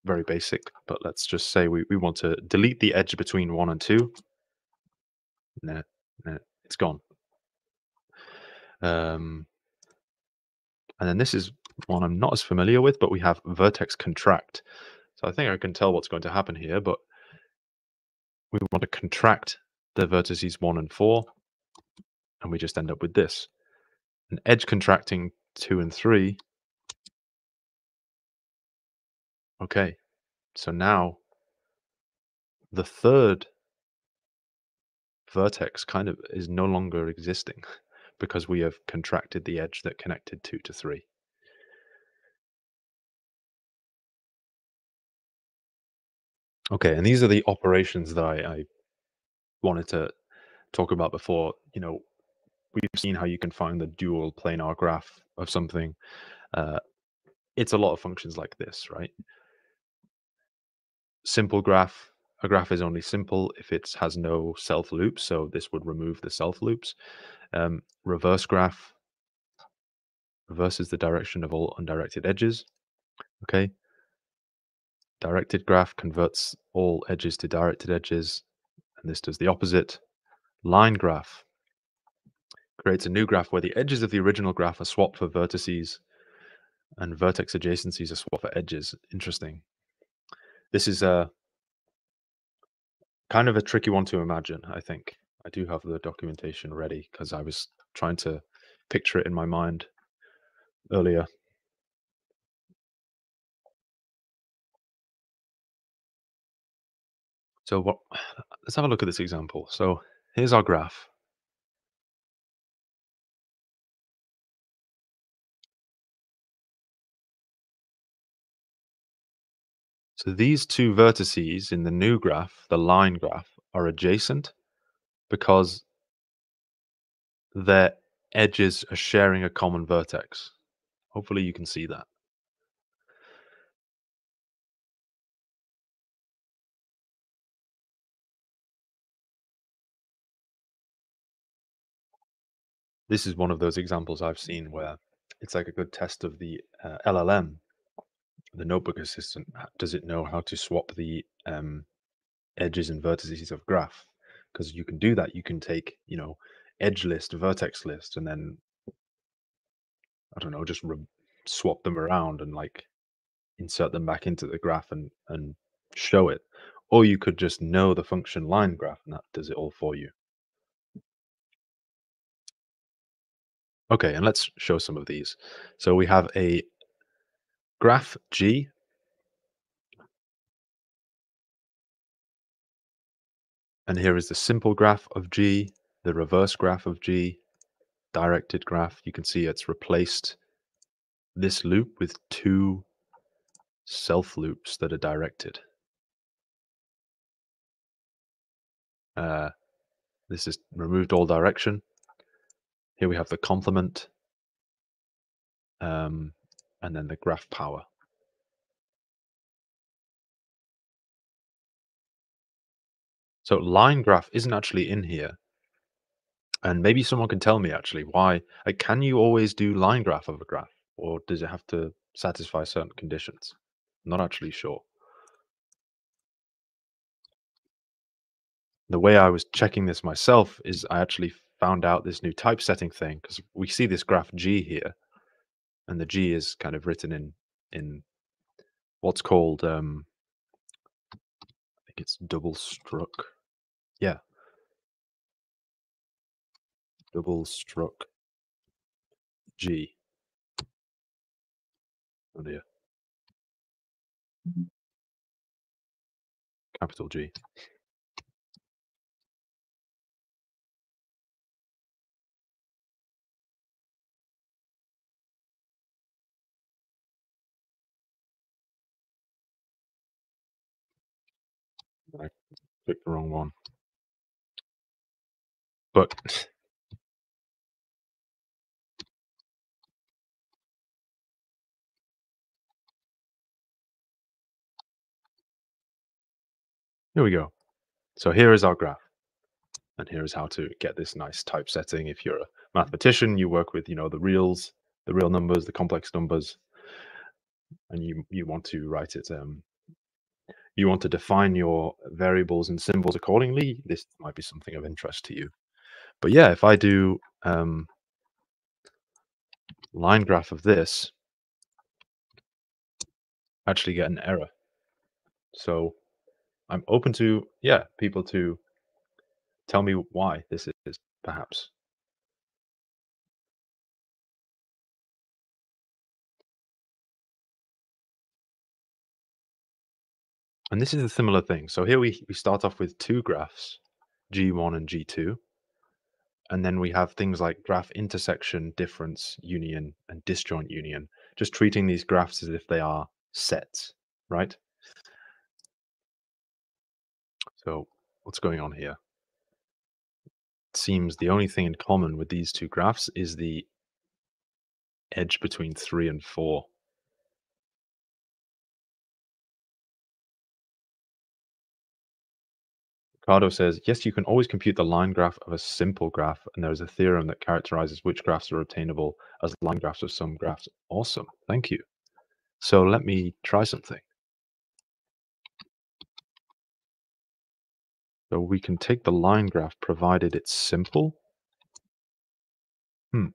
Very basic, but let's just say we want to delete the edge between 1 and 2. Nah, it's gone. And then this is one I'm not as familiar with, but we have vertex contract. So I think I can tell what's going to happen here, but we want to contract the vertices 1 and 4, and we just end up with this. An edge contracting 2 and 3. Okay, so now the third vertex kind of is no longer existing because we have contracted the edge that connected 2 to 3. Okay, and these are the operations that I wanted to talk about before. You know, we've seen how you can find the dual planar graph of something. Uh, it's a lot of functions like this, right? Simple graph. A graph is only simple if it has no self loops. So this would remove the self loops. Reverse graph reverses the direction of all undirected edges. Okay. Directed graph converts all edges to directed edges, and this does the opposite. Line graph creates a new graph where the edges of the original graph are swapped for vertices and vertex adjacencies are swapped for edges. Interesting. This is a kind of a tricky one to imagine, I think. I do have the documentation ready because I was trying to picture it in my mind earlier. So what let's have a look at this example. So here's our graph. So these two vertices in the new graph, the line graph, are adjacent because their edges are sharing a common vertex. Hopefully you can see that. This is one of those examples I've seen where it's like a good test of the LLM, the notebook assistant. Does it know how to swap the edges and vertices of graph? Because you can do that. You can take, edge list, vertex list, and then I don't know, just swap them around and like insert them back into the graph and show it. Or you could just know the function line graph and that does it all for you. Okay, and let's show some of these. So we have a graph G, and here is the simple graph of G, the reverse graph of G, directed graph. You can see it's replaced this loop with two self loops that are directed. Uh, this is removed all direction. Here we have the complement, and then the graph power. So line graph isn't actually in here. And maybe someone can tell me actually why. Like, can you always do line graph of a graph, or does it have to satisfy certain conditions? I'm not actually sure. The way I was checking this myself is I actually found out this new typesetting thing because we see this graph G here, and the G is kind of written in what's called I think it's double struck. Yeah, double struck G. Oh dear, capital G. I clicked the wrong one. But here we go. So here is our graph. And here is how to get this nice typesetting. If you're a mathematician, you work with, the reals, the real numbers, the complex numbers, and you want to write it. You want to define your variables and symbols accordingly. This might be something of interest to you. But yeah, if I do line graph of this, I actually get an error. So I'm open to people to tell me why this is perhaps. And this is a similar thing. So here we start off with two graphs, G1 and G2. And then we have things like graph intersection, difference, union, and disjoint union, just treating these graphs as if they are sets, right? So what's going on here? It seems the only thing in common with these two graphs is the edge between 3 and 4. Ricardo says, yes, you can always compute the line graph of a simple graph, and there is a theorem that characterizes which graphs are obtainable as line graphs of some graphs. Awesome. Thank you. So let me try something. So we can take the line graph provided it's simple. Hmm.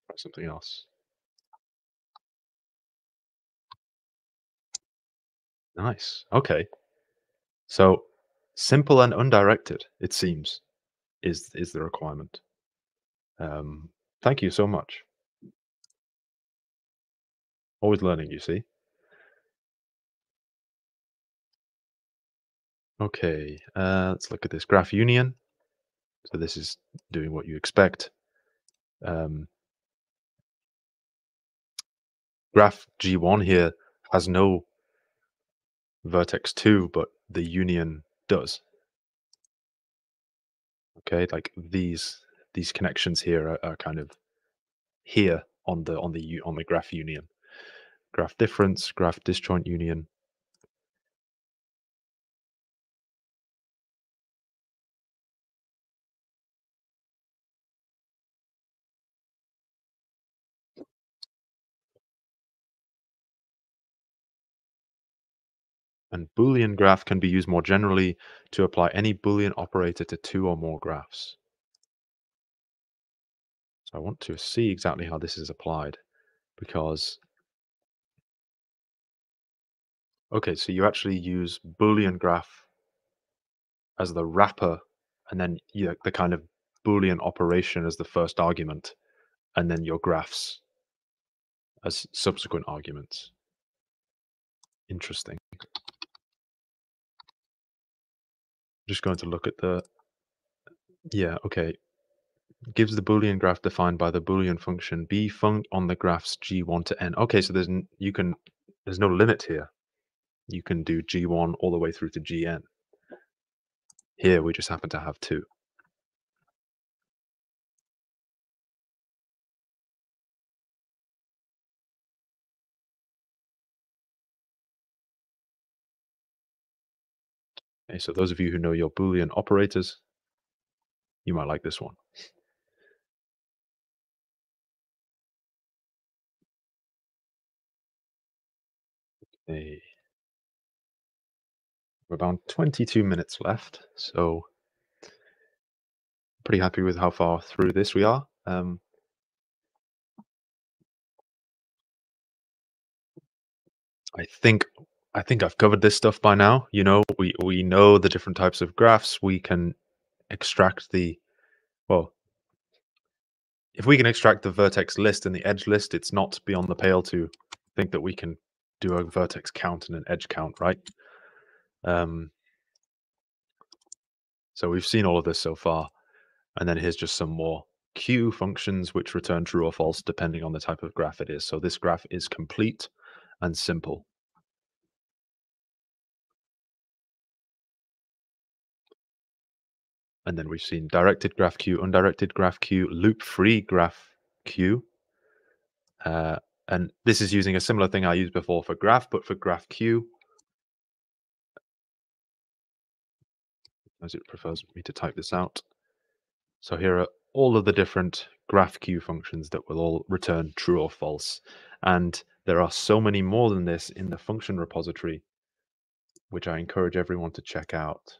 Try something else. Nice. Okay. So simple and undirected, it seems, is the requirement. Thank you so much. Always learning, you see. Okay, let's look at this graph union. So this is doing what you expect. Um, graph G1 here has no vertex 2, but the union does. Okay, like these connections here are kind of here on the graph union. Graph difference, graph disjoint union. And Boolean graph can be used more generally to apply any Boolean operator to two or more graphs. So I want to see exactly how this is applied because, okay, so you actually use Boolean graph as the wrapper and then the kind of Boolean operation as the first argument, and then your graphs as subsequent arguments. Interesting. Just going to look at the, yeah, okay. Gives the Boolean graph defined by the Boolean function b func on the graphs g1 to n. Okay, so there's no limit here. You can do g1 all the way through to gn. Here we just happen to have two. Okay, so those of you who know your Boolean operators, you might like this one. Okay. We're about 22 minutes left, so pretty happy with how far through this we are. I think I've covered this stuff by now. You know, we know the different types of graphs. We can extract the, well, if we can extract the vertex list and the edge list, it's not beyond the pale to think that we can do a vertex count and an edge count, right? Um, so we've seen all of this so far, and then here's just some more Q functions which return true or false depending on the type of graph it is. So this graph is complete and simple. And then we've seen directed graph Q, undirected graph Q, loop-free graph Q. And this is using a similar thing I used before for graph, but for graph Q, as it prefers me to type this out. So here are all of the different graph Q functions that will all return true or false. And there are so many more than this in the function repository, which I encourage everyone to check out.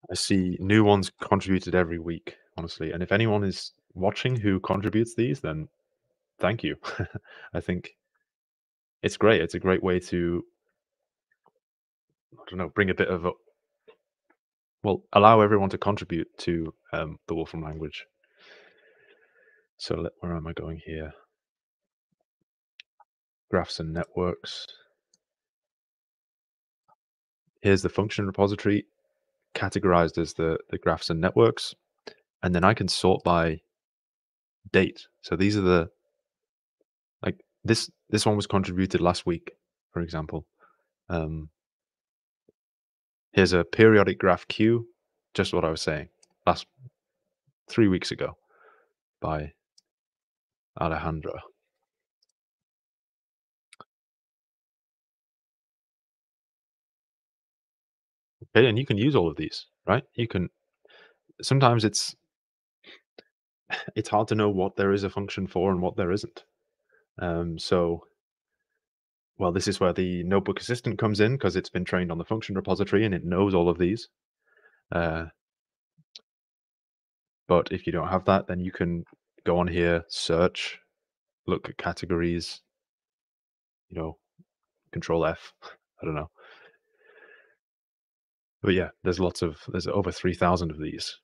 I see new ones contributed every week, honestly. And if anyone is watching who contributes these, then thank you. I think it's great. It's a great way to, I don't know, bring a bit of a, well, allow everyone to contribute to the Wolfram language. So where am I going here? Graphs and networks. Here's the function repository categorized as the graphs and networks. And then I can sort by date. So these are the, like this one was contributed last week, for example. Um, Here's a periodic graph Q, just what I was saying last 3 weeks ago by Alejandro. Okay, and you can use all of these, right? You can sometimes it's hard to know what there is a function for and what there isn't. So well, this is where the notebook assistant comes in because it's been trained on the function repository and it knows all of these. Uh, but if you don't have that, then you can go on here, search, look at categories, you know, control F. I don't know. But yeah, there's over 3,000 of these.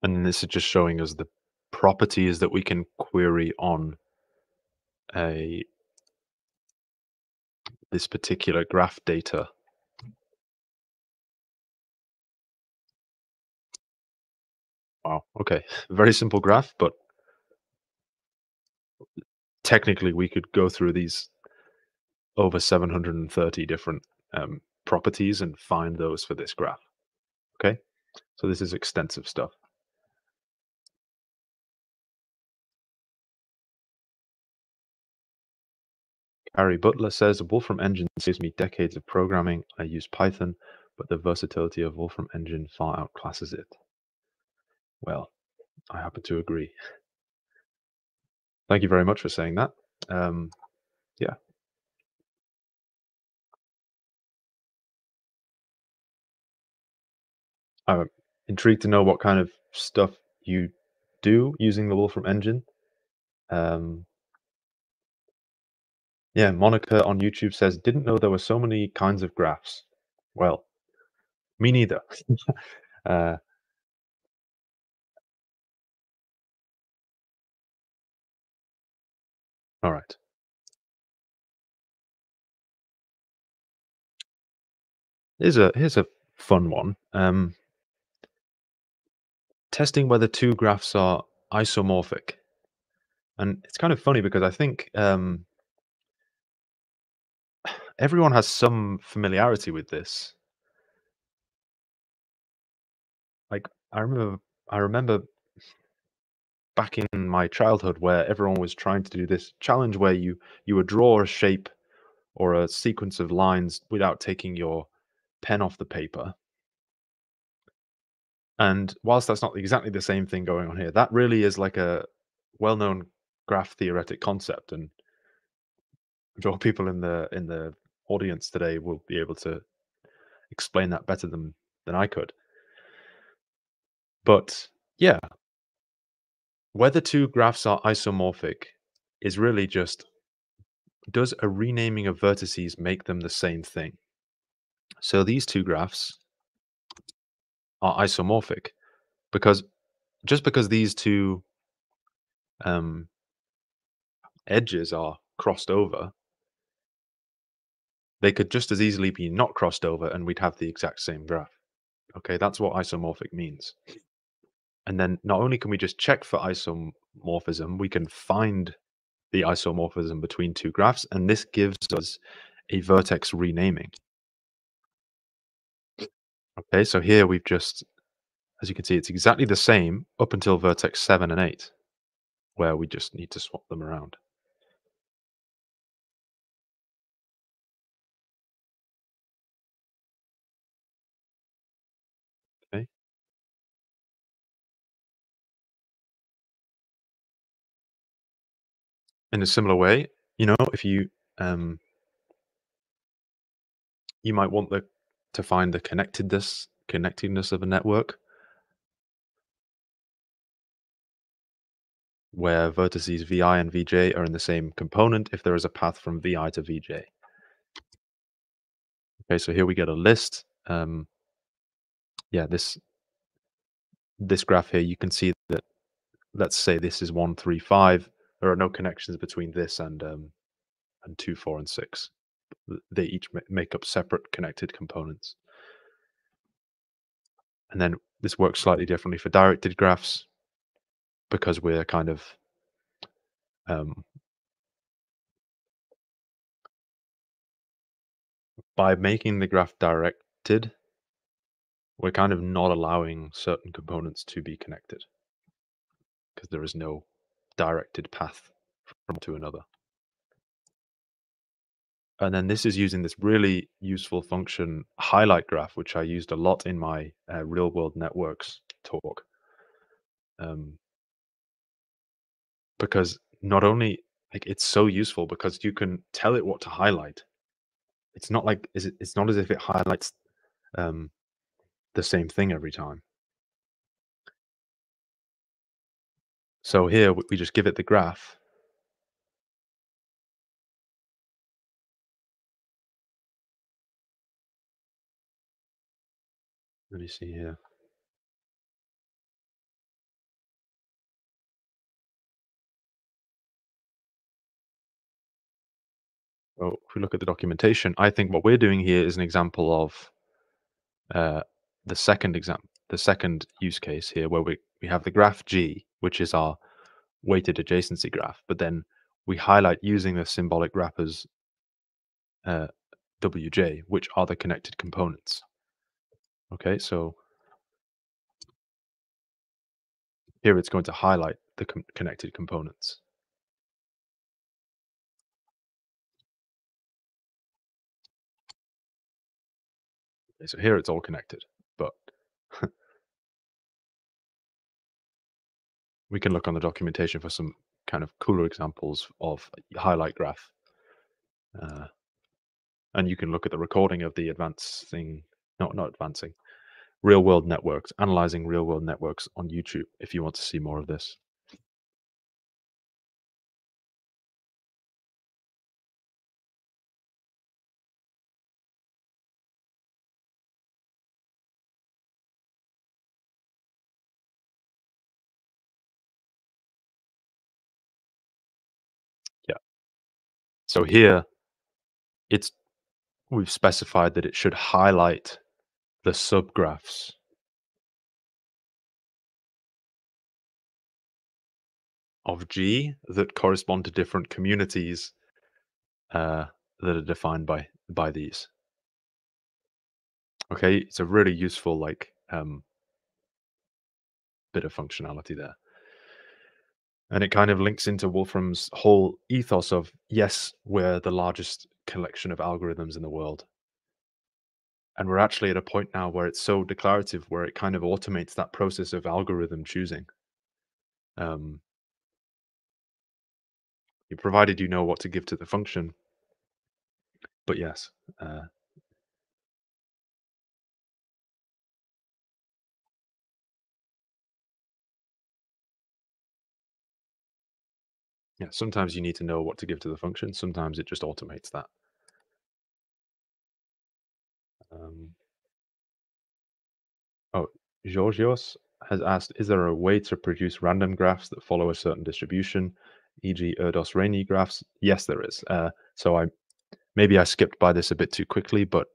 And then this is just showing us the properties that we can query on a this particular graph data. Wow. Okay. Very simple graph, but technically we could go through these over 730 different properties and find those for this graph. Okay. So this is extensive stuff. Harry Butler says a Wolfram engine saves me decades of programming. I use Python, but the versatility of Wolfram engine far outclasses it. Well, I happen to agree. Thank you very much for saying that. Yeah. I'm intrigued to know what kind of stuff you do using the Wolfram engine. Um, yeah, Monica on YouTube says, didn't know there were so many kinds of graphs. Well, me neither. uh, all right. Here's a fun one. Testing whether two graphs are isomorphic. And it's kind of funny because I think everyone has some familiarity with this. Like I remember back in my childhood where everyone was trying to do this challenge where you would draw a shape or a sequence of lines without taking your pen off the paper. And whilst that's not exactly the same thing going on here, that really is like a well-known graph theoretic concept, and I'm sure people in the audience today will be able to explain that better than I could. But yeah, whether two graphs are isomorphic is really just, does a renaming of vertices make them the same thing? So these two graphs are isomorphic because just because these two um, edges are crossed over, they could just as easily be not crossed over and we'd have the exact same graph. Okay, that's what isomorphic means. And then not only can we just check for isomorphism, we can find the isomorphism between two graphs, and this gives us a vertex renaming. Okay, so here we've just, as you can see, it's exactly the same up until vertex 7 and 8, where we just need to swap them around. Okay. In a similar way, if you might want to find the connectedness of a network where vertices vi and vj are in the same component if there is a path from vi to vj. Okay, so here we get a list. Yeah, this graph here, you can see that, let's say this is 1, 3, 5. there are no connections between this and 2, 4, and 6. They each make up separate connected components. And then this works slightly differently for directed graphs because we're kind of um, by making the graph directed, we're kind of not allowing certain components to be connected because there is no directed path from to another. And then this is using this really useful function, highlight graph, which I used a lot in my real world networks talk. Because not only like it's so useful because you can tell it what to highlight. It's not like it's not as if it highlights um, the same thing every time. So here we just give it the graph. Let me see here. Oh, if we look at the documentation, I think what we're doing here is an example of uh, the second use case here, where we have the graph G, which is our weighted adjacency graph, but then we highlight using the symbolic wrappers uh, WJ, which are the connected components. Okay, so here it's going to highlight the connected components. Okay, so here it's all connected, but we can look on the documentation for some kind of cooler examples of highlight graph. Uh, and you can look at the recording of the advancing, not advancing, real world networks, analyzing real world networks on YouTube if you want to see more of this. Yeah. So here it's we've specified that it should highlight the subgraphs of G that correspond to different communities that are defined by these. Okay, it's a really useful bit of functionality there. And it kind of links into Wolfram's whole ethos of yes, we're the largest collection of algorithms in the world. And we're actually at a point now where it's so declarative where it kind of automates that process of algorithm choosing. Um, provided you know what to give to the function. But yes, uh, yeah, sometimes you need to know what to give to the function. Sometimes it just automates that. Um, oh, Georgios has asked, is there a way to produce random graphs that follow a certain distribution, e.g. Erdos-Renyi graphs? Yes, there is. So maybe I skipped by this a bit too quickly, but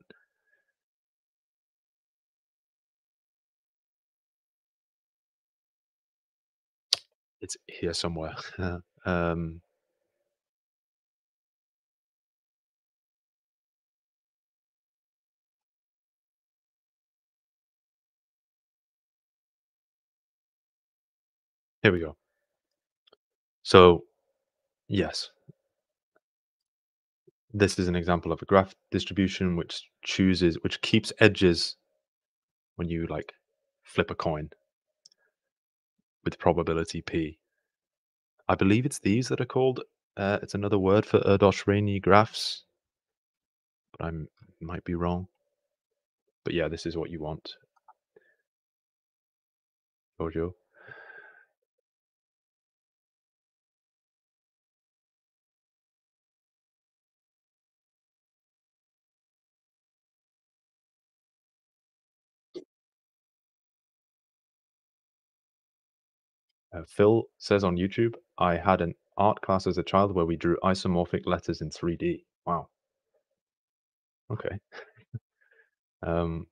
it's here somewhere. um, here we go. So yes, this is an example of a graph distribution which keeps edges when you like flip a coin with probability p. I believe it's these that are called. It's another word for Erdos-Renyi graphs, but I might be wrong. But yeah, this is what you want, Giorgio. Phil says on YouTube, I had an art class as a child where we drew isomorphic letters in 3D. Wow. Okay. Um,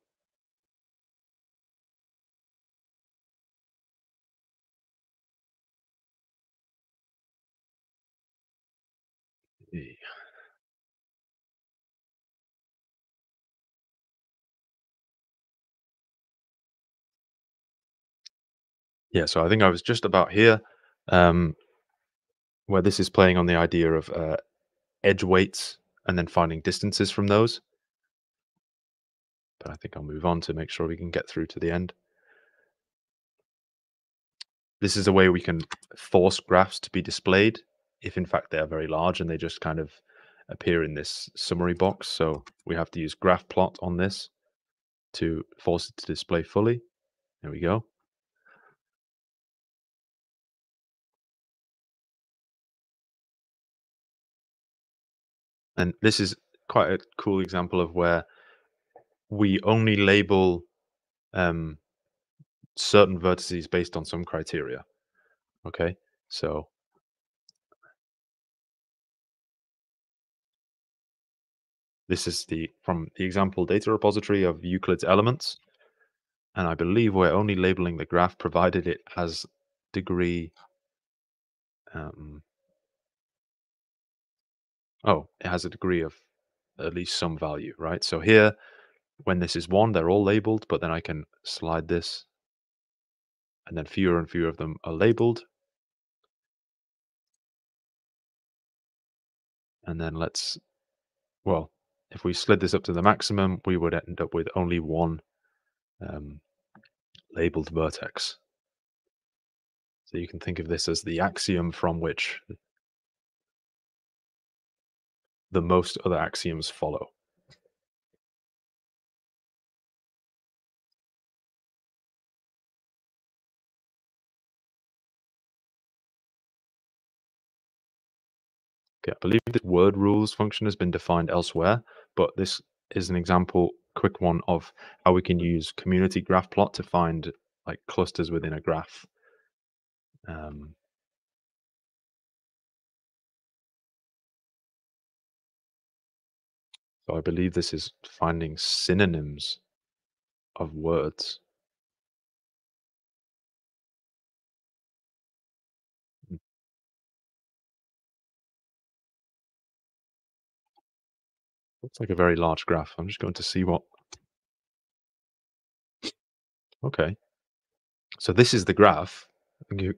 yeah, so I think I was just about here, um, where this is playing on the idea of edge weights and then finding distances from those. But I think I'll move on to make sure we can get through to the end. This is a way we can force graphs to be displayed if in fact they are very large and they just kind of appear in this summary box. So we have to use graph plot on this to force it to display fully. There we go. And this is quite a cool example of where we only label um, certain vertices based on some criteria. Okay, so this is from the example data repository of Euclid's elements, and I believe we're only labeling the graph provided it has degree. Um, oh, it has a degree of at least some value, right? So here, when this is 1, they're all labeled, but then I can slide this, and then fewer and fewer of them are labeled. And then well, if we slid this up to the maximum, we would end up with only one um, labeled vertex. So you can think of this as the axiom from which the most other axioms follow. Okay, I believe this word rules function has been defined elsewhere, but this is an example, quick one, of how we can use community graph plot to find like clusters within a graph. Um, so I believe this is finding synonyms of words. Mm, looks like a very large graph. I'm just going to see what. Okay, so this is the graph.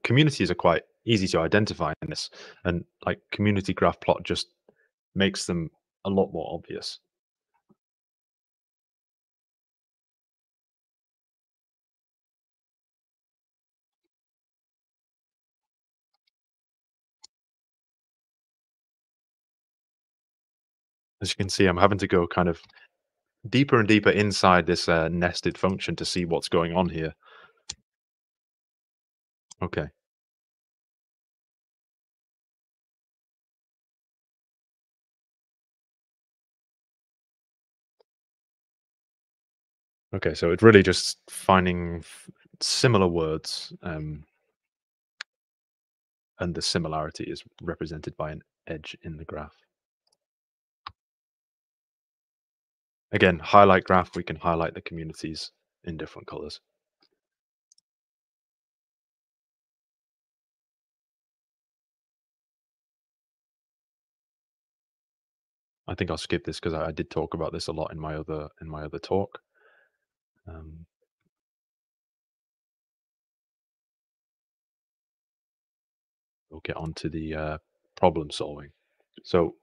Communities are quite easy to identify in this, and like community graph plot just makes them a lot more obvious. As you can see, I'm having to go kind of deeper and deeper inside this nested function to see what's going on here. Okay. Okay, so it's really just finding similar words, and the similarity is represented by an edge in the graph. Again, highlight graph, we can highlight the communities in different colors. I think I'll skip this because I did talk about this a lot in my other talk. Um, we'll get on to the problem solving. So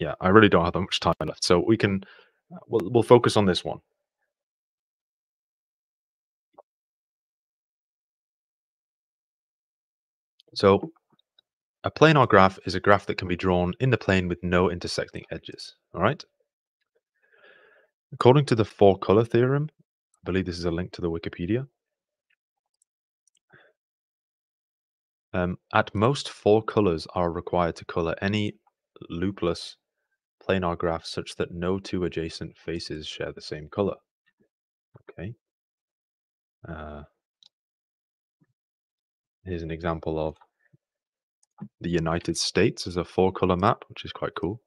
yeah, I really don't have that much time left. So we can we'll focus on this one. So a planar graph is a graph that can be drawn in the plane with no intersecting edges. All right. According to the four-color theorem, I believe this is a link to the Wikipedia. At most, four colors are required to color any loopless planar graph such that no two adjacent faces share the same color. Okay. Uh, here's an example of the United States as a 4-color map, which is quite cool.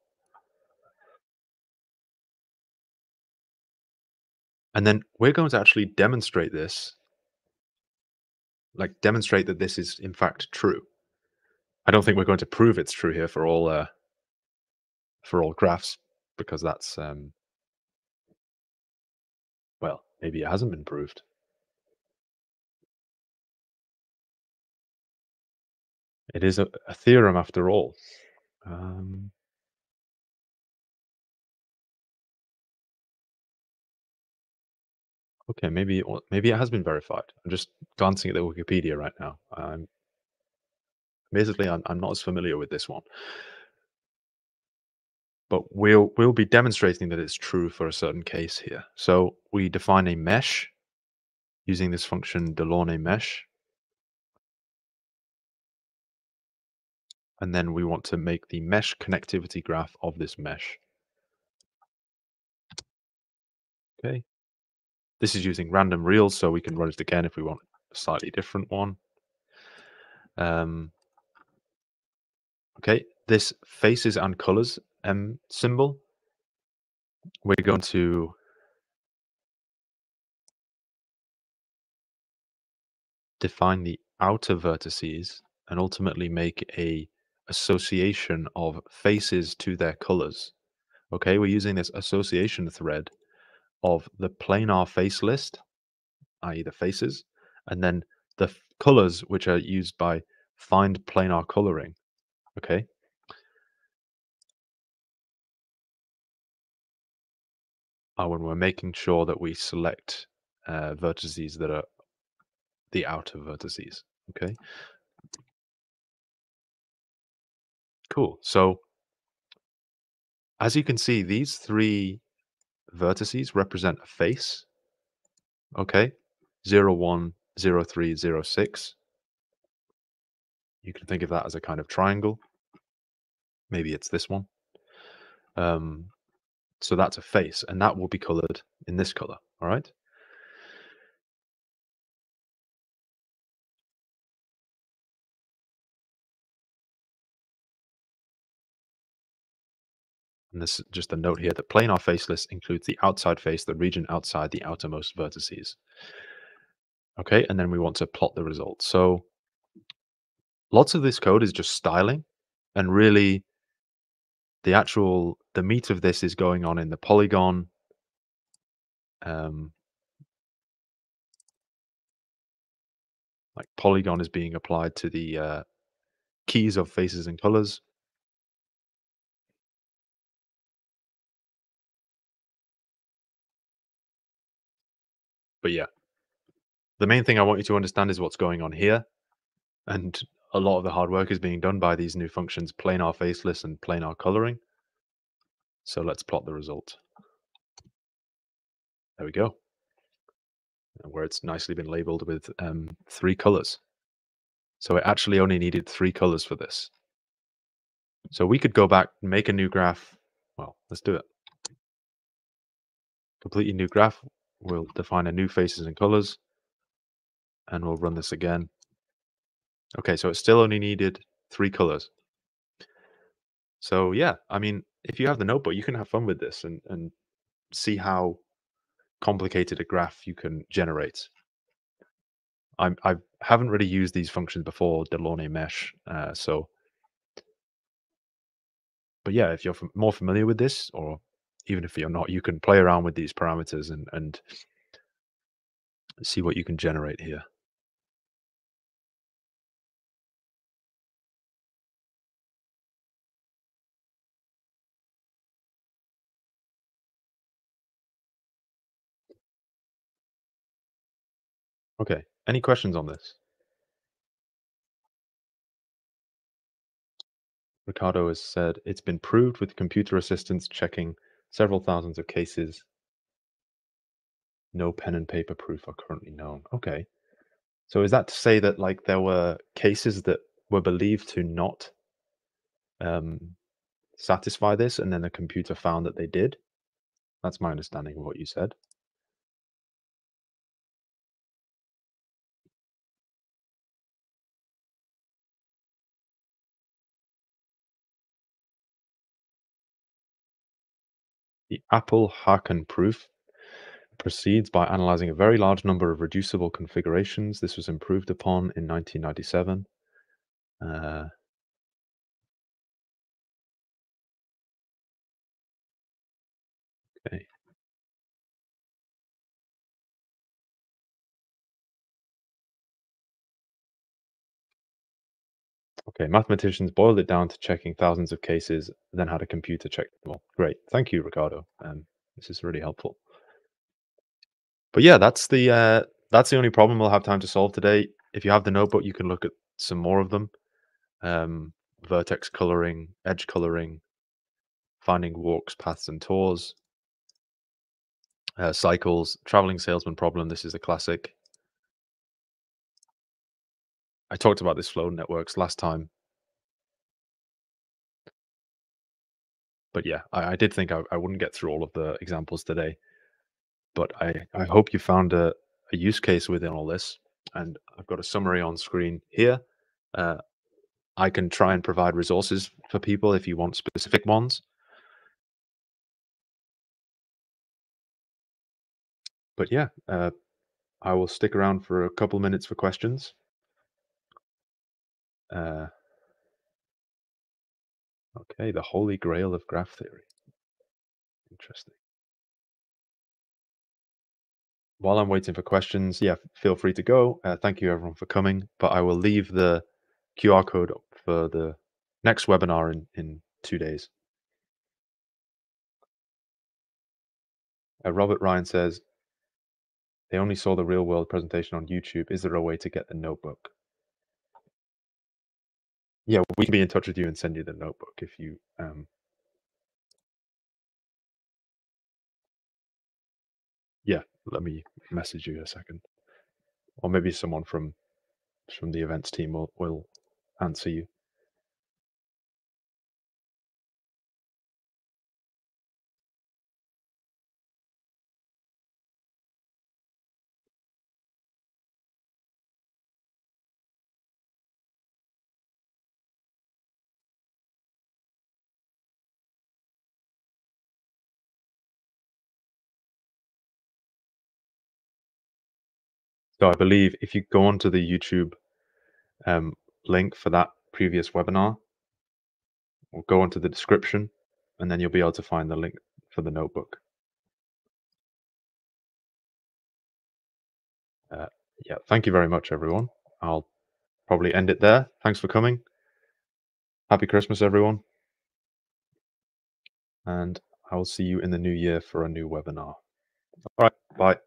And then we're going to actually demonstrate this, like demonstrate that this is in fact true. I don't think we're going to prove it's true here for all graphs, because that's well, maybe it hasn't been proved. It is a theorem after all. Um, okay, maybe it has been verified. I'm just glancing at the Wikipedia right now. Basically, I'm not as familiar with this one, but we'll be demonstrating that it's true for a certain case here. So we define a mesh using this function Delaunay mesh, and then we want to make the mesh connectivity graph of this mesh. Okay, this is using random reals, so we can run it again if we want a slightly different one. Okay, this faces and colors symbol, we're going to define the outer vertices and ultimately make a association of faces to their colors. Okay, we're using this association thread of the planar face list, i.e. the faces, and then the colors which are used by find planar coloring. Okay. When we're making sure that we select vertices that are the outer vertices. Okay, cool. So as you can see, these three vertices represent a face. Okay, 0, 1, 0, 3, 0, 6. You can think of that as a kind of triangle. Maybe it's this one. Um, so that's a face, and that will be colored in this color. All right. And this is just a note here that planar face list includes the outside face, the region outside the outermost vertices. Okay, and then we want to plot the results. So lots of this code is just styling, and really the meat of this is going on in the polygon. Um, like polygon is being applied to the keys of faces and colors. But yeah, the main thing I want you to understand is what's going on here. And a lot of the hard work is being done by these new functions, planar faceless and planar coloring. So let's plot the result. There we go. Where it's nicely been labeled with 3 colors. So it actually only needed 3 colors for this. So we could go back, make a new graph. Well, let's do it. Completely new graph. We'll define a new faces and colors, and we'll run this again. Okay, so it still only needed 3 colors. So yeah, I mean, if you have the notebook, you can have fun with this and see how complicated a graph you can generate. I haven't really used these functions before, Delaunay mesh, but yeah, if you're more familiar with this, or even if you're not, you can play around with these parameters and see what you can generate here. Okay, any questions on this? Ricardo has said it's been proved with computer assistance checking several thousands of cases. No pen and paper proof are currently known. Okay. So is that to say that like there were cases that were believed to not um, satisfy this, and then the computer found that they did? That's my understanding of what you said. The Apple-Haken proof proceeds by analyzing a very large number of reducible configurations. This was improved upon in 1997. Okay. Okay, mathematicians boiled it down to checking thousands of cases, then had a computer check them all. Great. Thank you, Ricardo. This is really helpful. But yeah, that's the only problem we'll have time to solve today. If you have the notebook, you can look at some more of them. Vertex coloring, edge coloring, finding walks, paths, and tours, cycles, traveling salesman problem. This is a classic. I talked about this flow networks last time. But yeah, I did think I wouldn't get through all of the examples today. But I hope you found a use case within all this. And I've got a summary on screen here. Uh, I can try and provide resources for people if you want specific ones. But yeah, I will stick around for a couple minutes for questions. Uh, okay, the holy grail of graph theory. Interesting. While I'm waiting for questions, yeah, feel free to go. Thank you everyone for coming, but I will leave the QR code up for the next webinar in 2 days. Robert Ryan says, they only saw the real world presentation on YouTube. Is there a way to get the notebook? Yeah, we can be in touch with you and send you the notebook if you yeah, let me message you a second. Or maybe someone from the events team will answer you. So I believe if you go onto the YouTube link for that previous webinar, or go onto the description, and then you'll be able to find the link for the notebook. Uh, yeah, thank you very much, everyone. I'll probably end it there. Thanks for coming. Happy Christmas, everyone. And I will see you in the new year for a new webinar. All right, bye.